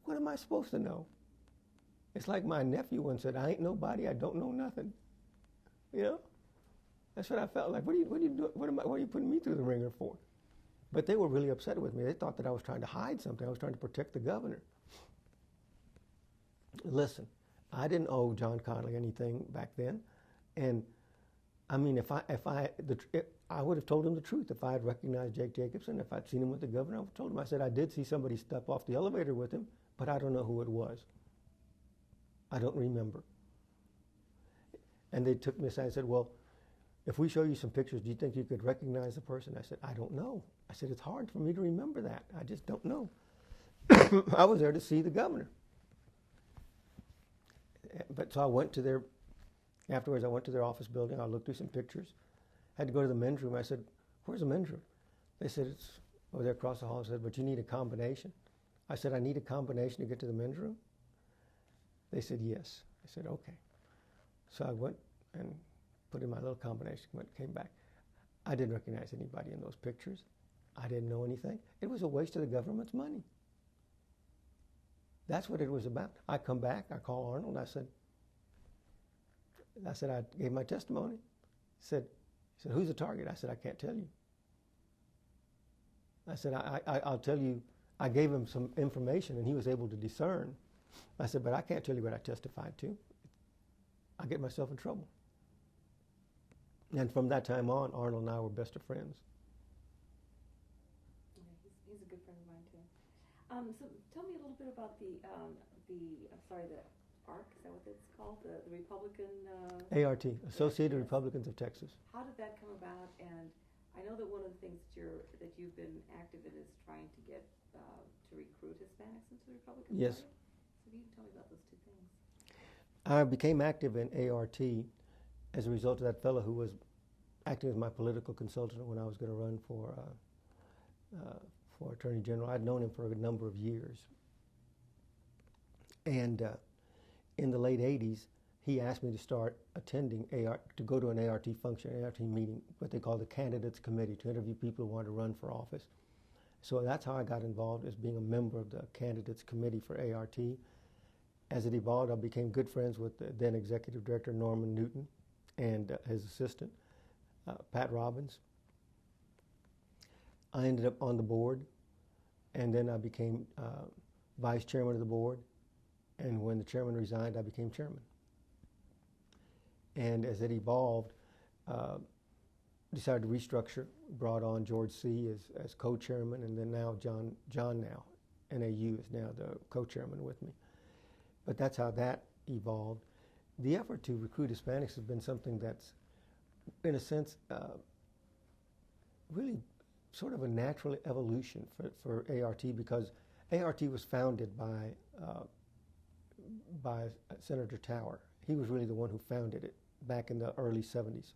what am I supposed to know? It's like my nephew once said, I ain't nobody, I don't know nothing. That's what I felt like. What are you doing? What are you putting me through the ringer for? But they were really upset with me. They thought that I was trying to hide something. I was trying to protect the governor. Listen, I didn't owe John Connolly anything back then. And I mean, I would have told him the truth. If I had recognized Jake Jacobson, if I'd seen him with the governor, I would have told him. I said, I did see somebody step off the elevator with him, but I don't know who it was. I don't remember. And they took me aside and said, well, if we show you some pictures, do you think you could recognize the person? I said, I don't know. I said, it's hard for me to remember that. I just don't know. I was there to see the governor. But so I went to afterwards I went to their office building. I looked through some pictures. I had to go to the men's room. I said, where's the men's room? They said, it's over there across the hall. I said, but you need a combination. I said, I need a combination to get to the men's room? They said, yes. I said, okay. So I went and put in my little combination, came back. I didn't recognize anybody in those pictures. I didn't know anything. It was a waste of the government's money. That's what it was about. I come back, I call Arnold, I said, I gave my testimony. He said, who's the target? I said, I can't tell you. I said, I'll tell you, I gave him some information and he was able to discern. I said, but I can't tell you what I testified to. I'll get myself in trouble. And from that time on, Arnold and I were best of friends. Yeah, he's a good friend of mine too. So tell me a little bit about the ARC, is that what it's called? The Republican... ART, Associated Republicans of Texas. How did that come about? And I know that one of the things that you've been active in is trying to get to recruit Hispanics into the Republican Party. Yes. So you can tell me about those two things. I became active in ART as a result of that fellow who was acting as my political consultant when I was going to run for Attorney General. I'd known him for a number of years. And in the late 80s, he asked me to start attending to go to an ART function, ART meeting, what they call the Candidates Committee, to interview people who wanted to run for office. So that's how I got involved, as being a member of the Candidates Committee for ART. As it evolved, I became good friends with the then Executive Director Norman Newton and his assistant, Pat Robbins. I ended up on the board, and then I became vice chairman of the board. And when the chairman resigned, I became chairman. And as it evolved, decided to restructure, brought on George C. as co-chairman, and then now John now, NAU is now the co-chairman with me. But that's how that evolved. The effort to recruit Hispanics has been something that's, in a sense, really sort of a natural evolution for ART, because ART was founded by Senator Tower. He was really the one who founded it back in the early 70s.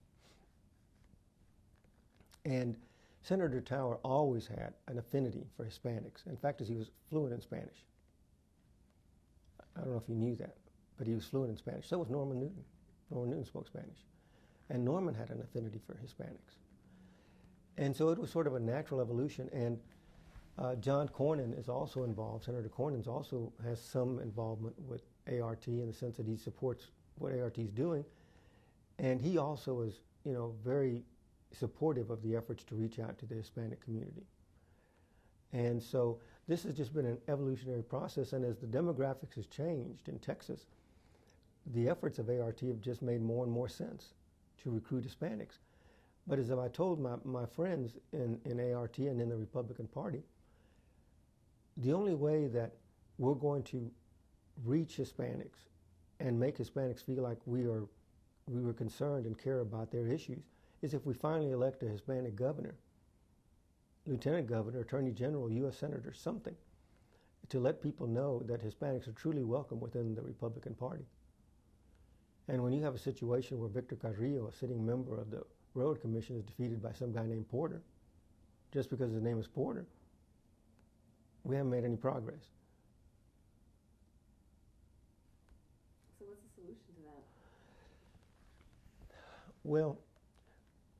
And Senator Tower always had an affinity for Hispanics. In fact, he was fluent in Spanish. I don't know if you knew that, but he was fluent in Spanish. So was Norman Newton. Norman Newton spoke Spanish. And Norman had an affinity for Hispanics. And so it was sort of a natural evolution. And John Cornyn is also involved. Senator Cornyn also has some involvement with ART in the sense that he supports what ART is doing. And he also is, very supportive of the efforts to reach out to the Hispanic community. And so this has just been an evolutionary process. And as the demographics has changed in Texas, the efforts of ART have just made more and more sense to recruit Hispanics. But as I told my friends in ART and in the Republican Party, the only way that we're going to reach Hispanics and make Hispanics feel like we were concerned and care about their issues is if we finally elect a Hispanic governor, lieutenant governor, attorney general, U.S. senator, something, to let people know that Hispanics are truly welcome within the Republican Party. And when you have a situation where Victor Carrillo, a sitting member of the Road Commission, is defeated by some guy named Porter, just because his name is Porter, we haven't made any progress. So what's the solution to that? Well,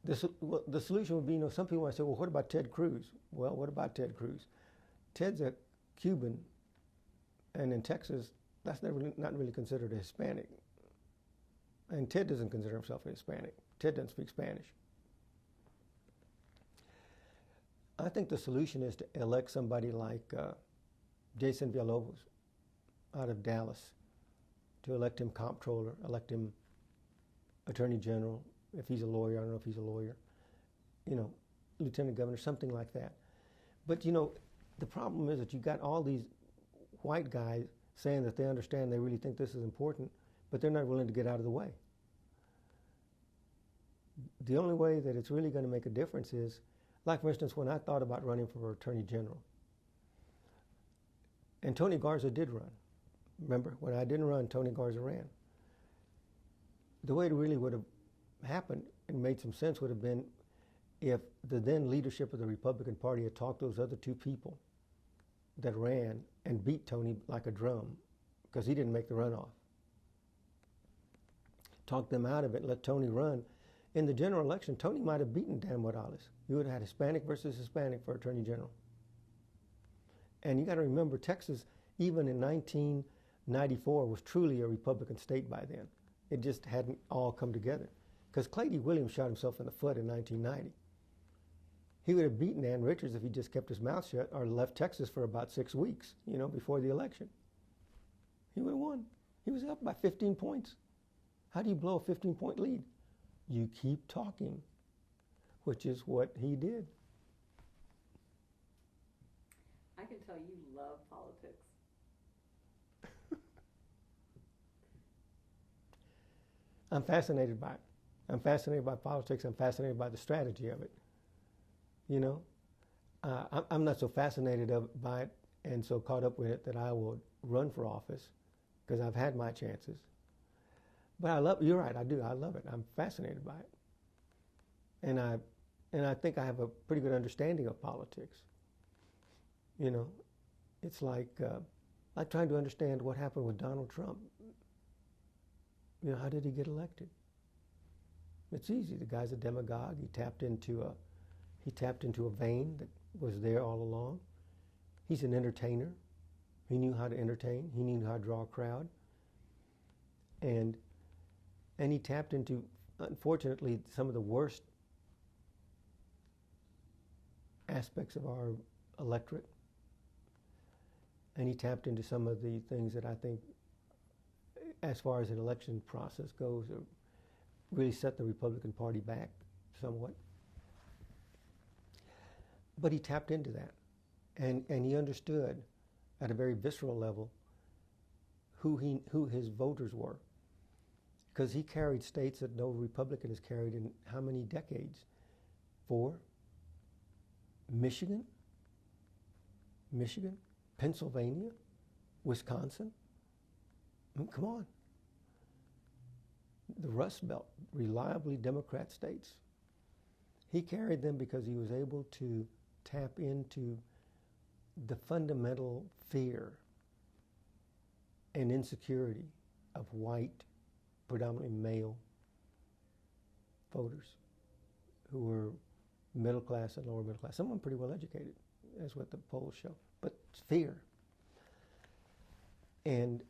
the solution would be, some people might say, well, what about Ted Cruz? Well, what about Ted Cruz? Ted's a Cuban, and in Texas, that's not really considered a Hispanic. And Ted doesn't consider himself a Hispanic. Ted doesn't speak Spanish. I think the solution is to elect somebody like Jason Villalobos out of Dallas, to elect him comptroller, elect him attorney general, if he's a lawyer. I don't know if he's a lawyer. Lieutenant governor, something like that. But, the problem is that you got all these white guys saying that they understand, they really think this is important, but they're not willing to get out of the way. The only way that it's really going to make a difference is, like, for instance, when I thought about running for attorney general, and Tony Garza did run. Remember, when I didn't run, Tony Garza ran. The way it really would have happened and made some sense would have been if the then leadership of the Republican Party had talked those other two people that ran and beat Tony like a drum, because he didn't make the runoff. Talked them out of it, let Tony run. In the general election, Tony might have beaten Dan Morales. You would have had Hispanic versus Hispanic for attorney general. And you got to remember, Texas, even in 1994, was truly a Republican state by then. It just hadn't all come together. Because Clay D. Williams shot himself in the foot in 1990. He would have beaten Ann Richards if he just kept his mouth shut or left Texas for about 6 weeks, before the election. He would have won. He was up by 15 points. How do you blow a 15-point lead? You keep talking, which is what he did. I can tell you love politics. I'm fascinated by it. I'm fascinated by politics. I'm fascinated by the strategy of it. I'm not so fascinated by it and so caught up with it that I will run for office, because I've had my chances. But you're right, I do. I love it. I'm fascinated by it. And I think I have a pretty good understanding of politics. It's like trying to understand what happened with Donald Trump. How did he get elected? It's easy. The guy's a demagogue. He tapped into a vein that was there all along. He's an entertainer. He knew how to entertain. He knew how to draw a crowd. And he tapped into, unfortunately, some of the worst aspects of our electorate. And he tapped into some of the things that I think, as far as an election process goes, really set the Republican Party back somewhat. But he tapped into that. And he understood at a very visceral level who his voters were. Because he carried states that no Republican has carried in how many decades? 4? Michigan, Pennsylvania, Wisconsin. I mean, come on. The Rust Belt, reliably Democrat states. He carried them because he was able to tap into the fundamental fear and insecurity of white, predominantly male voters who were middle class and lower middle class. Some of them pretty well educated, that's what the polls show. But it's fear. And,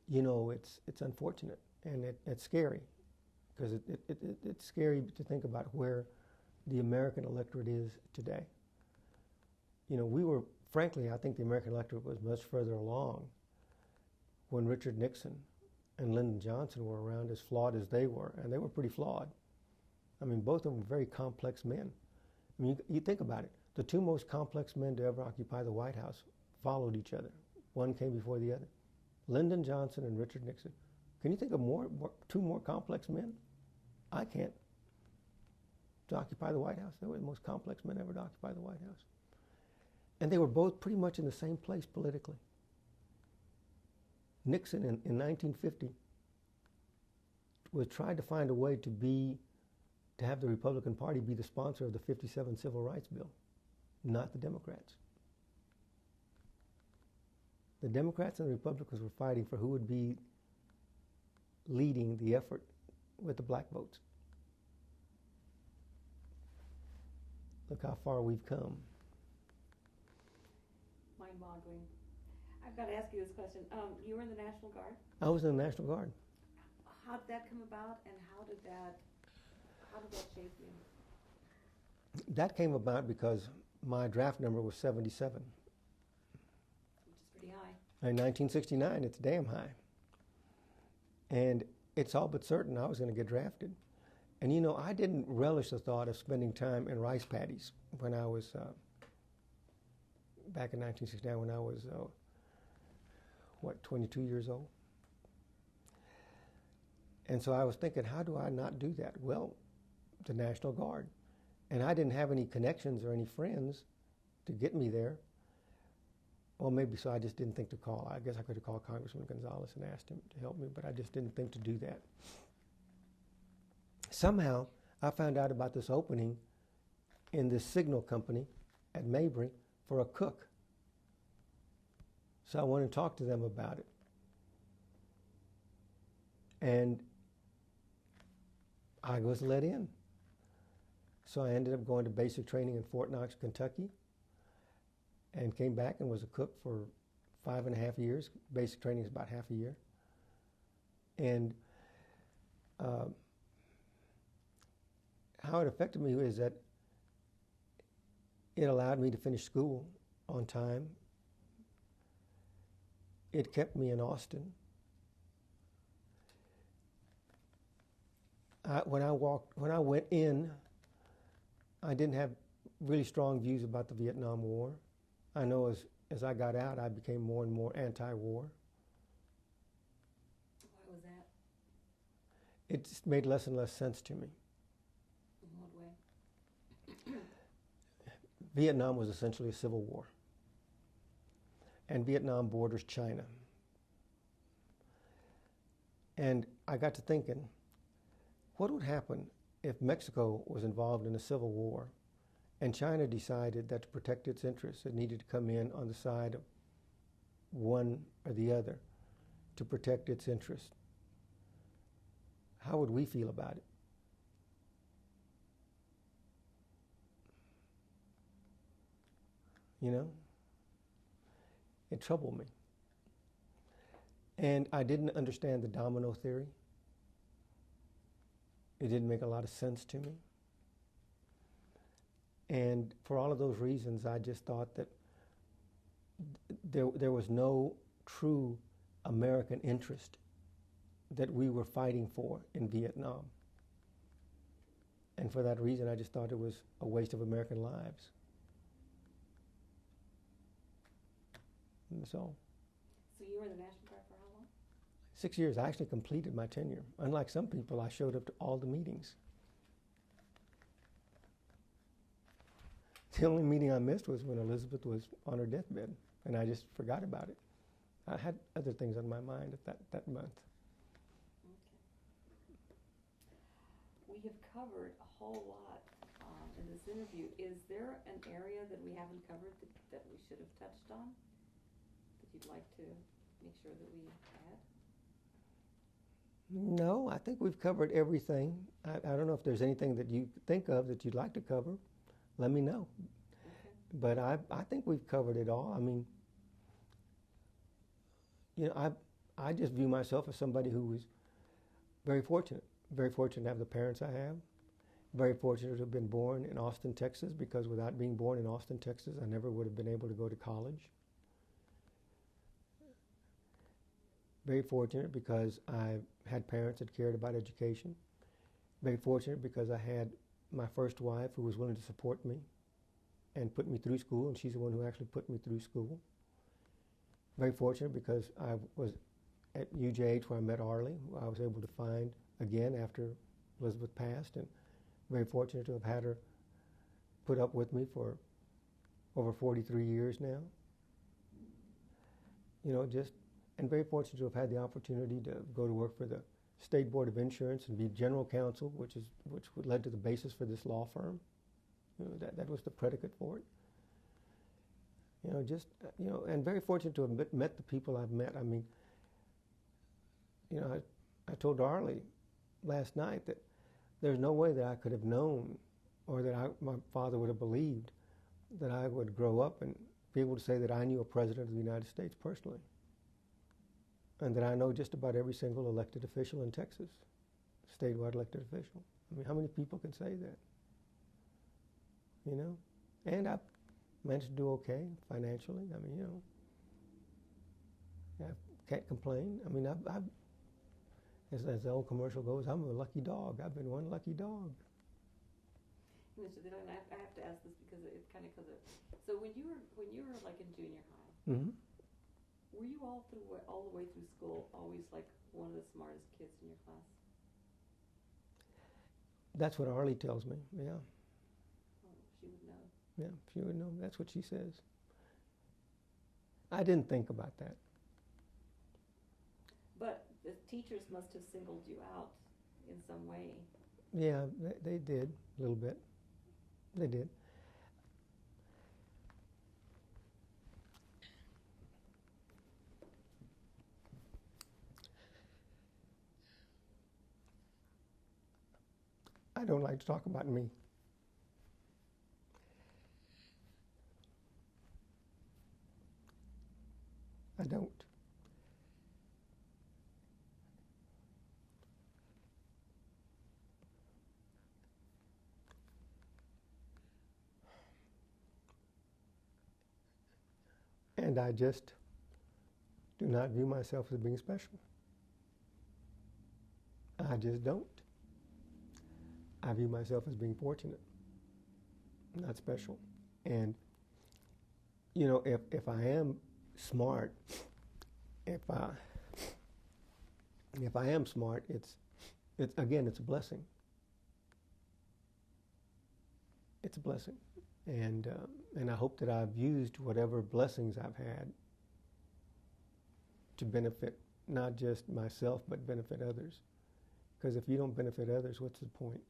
you know, it's unfortunate and it's scary because it's scary to think about where the American electorate is today. You know, frankly, I think the American electorate was much further along when Richard Nixon and Lyndon Johnson were around, as flawed as they were, and they were pretty flawed. I mean, both of them were very complex men. I mean, you think about it. The two most complex men to ever occupy the White House followed each other. One came before the other. Lyndon Johnson and Richard Nixon. Can you think of two more complex men? I can't. To occupy the White House. They were the most complex men ever to occupy the White House. And they were both pretty much in the same place politically. Nixon in 1950 tried to find a way to have the Republican Party be the sponsor of the 57 Civil Rights Bill, not the Democrats. The Democrats and the Republicans were fighting for who would be leading the effort with the black votes. Look how far we've come. Mind-boggling. I've got to ask you this question. You were in the National Guard? I was in the National Guard. How did that come about, and how did that shape you? That came about because my draft number was 77. Which is pretty high. In 1969, it's damn high. And it's all but certain I was going to get drafted. And you know, I didn't relish the thought of spending time in rice paddies when I was, back in 1969, when I was, 22 years old? And so I was thinking, how do I not do that? Well, the National Guard. And I didn't have any connections or any friends to get me there. Well, maybe so I just didn't think to call. I guess I could have called Congressman Gonzalez and asked him to help me, but I just didn't think to do that. Somehow, I found out about this opening in this signal company at Mabry for a cook. So I went and talked to them about it. And I was let in. So I ended up going to basic training in Fort Knox, Kentucky, and came back and was a cook for 5.5 years. Basic training is about half a year. And how it affected me is that it allowed me to finish school on time. It kept me in Austin. When I went in, I didn't have really strong views about the Vietnam War. I know as I got out, I became more and more anti-war. Why was that? It just made less and less sense to me. In what way? Vietnam was essentially a civil war. And Vietnam borders China. And I got to thinking, what would happen if Mexico was involved in a civil war and China decided that to protect its interests, it needed to come in on the side of one or the other to protect its interests? How would we feel about it? You know? It troubled me. And I didn't understand the domino theory. It didn't make a lot of sense to me. And for all of those reasons, I just thought that there was no true American interest that we were fighting for in Vietnam. And for that reason, I just thought it was a waste of American lives. And so you were in the National Guard for how long? 6 years. I actually completed my tenure. Unlike some people, I showed up to all the meetings. The only meeting I missed was when Elizabeth was on her deathbed, and I just forgot about it. I had other things on my mind at that month. Okay. We have covered a whole lot in this interview. Is there an area that we haven't covered that we should have touched on that you'd like to make sure that we add? No, I think we've covered everything. I don't know if there's anything that you think of that you'd like to cover. Let me know. Okay. But I think we've covered it all. I mean, you know, I just view myself as somebody who was very fortunate to have the parents I have, very fortunate to have been born in Austin, Texas, because without being born in Austin, Texas, I never would have been able to go to college. Very fortunate because I had parents that cared about education. Very fortunate because I had my first wife who was willing to support me and put me through school, and she's the one who actually put me through school. Very fortunate because I was at UJH where I met Arlie, who I was able to find again after Elizabeth passed, and very fortunate to have had her put up with me for over 43 years now. You know, and very fortunate to have had the opportunity to go to work for the State Board of Insurance and be general counsel, which led to the basis for this law firm. You know, that was the predicate for it. You know, and very fortunate to have met the people I've met. I mean, you know, I told Arlie last night that there's no way that I could have known or that my father would have believed that I would grow up and be able to say that I knew a president of the United States personally. And that I know just about every single elected official in Texas, statewide elected official. I mean, how many people can say that? You know? And I've managed to do okay financially. I mean, you know, I can't complain. I mean, as the old commercial goes, I'm a lucky dog. I've been one lucky dog. Mr. DeLeon, I have to ask this because it kind of comes up. So when you were like in junior high, Mm-hmm. were you all the way through school always like one of the smartest kids in your class? That's what Arlie tells me, yeah. Oh, she would know. Yeah, she would know. That's what she says. I didn't think about that. But the teachers must have singled you out in some way. Yeah, they did, a little bit. They did. I don't like to talk about me. I don't. And I just do not view myself as being special. I just don't. I view myself as being fortunate, not special. And, you know, if I am smart, if I am smart, it's again, it's a blessing. It's a blessing. And I hope that I've used whatever blessings I've had to benefit not just myself, but benefit others. Because if you don't benefit others, what's the point?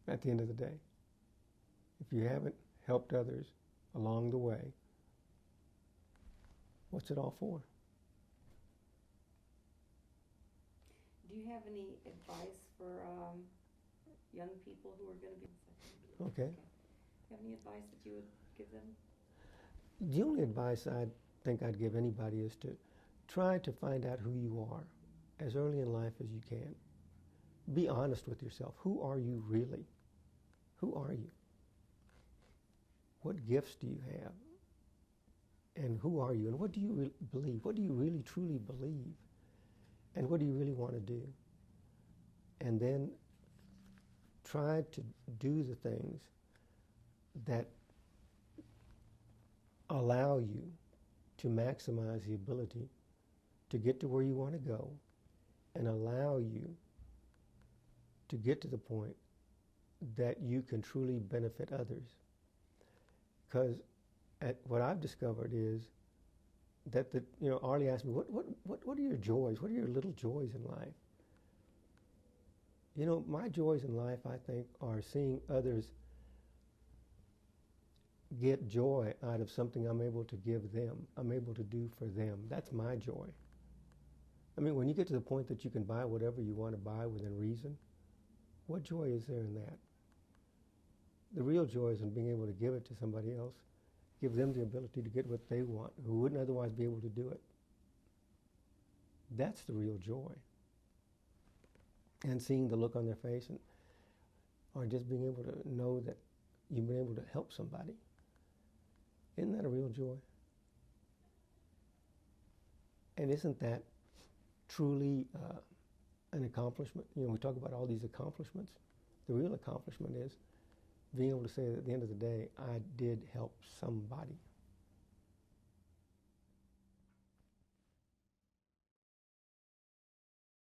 At the end of the day, if you haven't helped others along the way, what's it all for? Do you have any advice for young people who are going to be? Okay. Do you have any advice that you would give them? The only advice I think I'd give anybody is to try to find out who you are as early in life as you can. Be honest with yourself. Who are you really? Who are you? what gifts do you have? And who are you? And what do you believe? What do you really truly believe? And what do you really want to do? And then try to do the things that allow you to maximize the ability to get to where you want to go and allow you to get to the point that you can truly benefit others. Because what I've discovered is that Arlie asked me, what are your joys? What are your little joys in life? My joys in life, I think, are seeing others get joy out of something I'm able to give them, I'm able to do for them. That's my joy. I mean, when you get to the point that you can buy whatever you want to buy within reason, what joy is there in that? The real joy is in being able to give it to somebody else, give them the ability to get what they want, who wouldn't otherwise be able to do it. That's the real joy. And seeing the look on their face, or just being able to know that you've been able to help somebody. Isn't that a real joy? And isn't that truly an accomplishment? We talk about all these accomplishments. The real accomplishment is being able to say that at the end of the day, I did help somebody.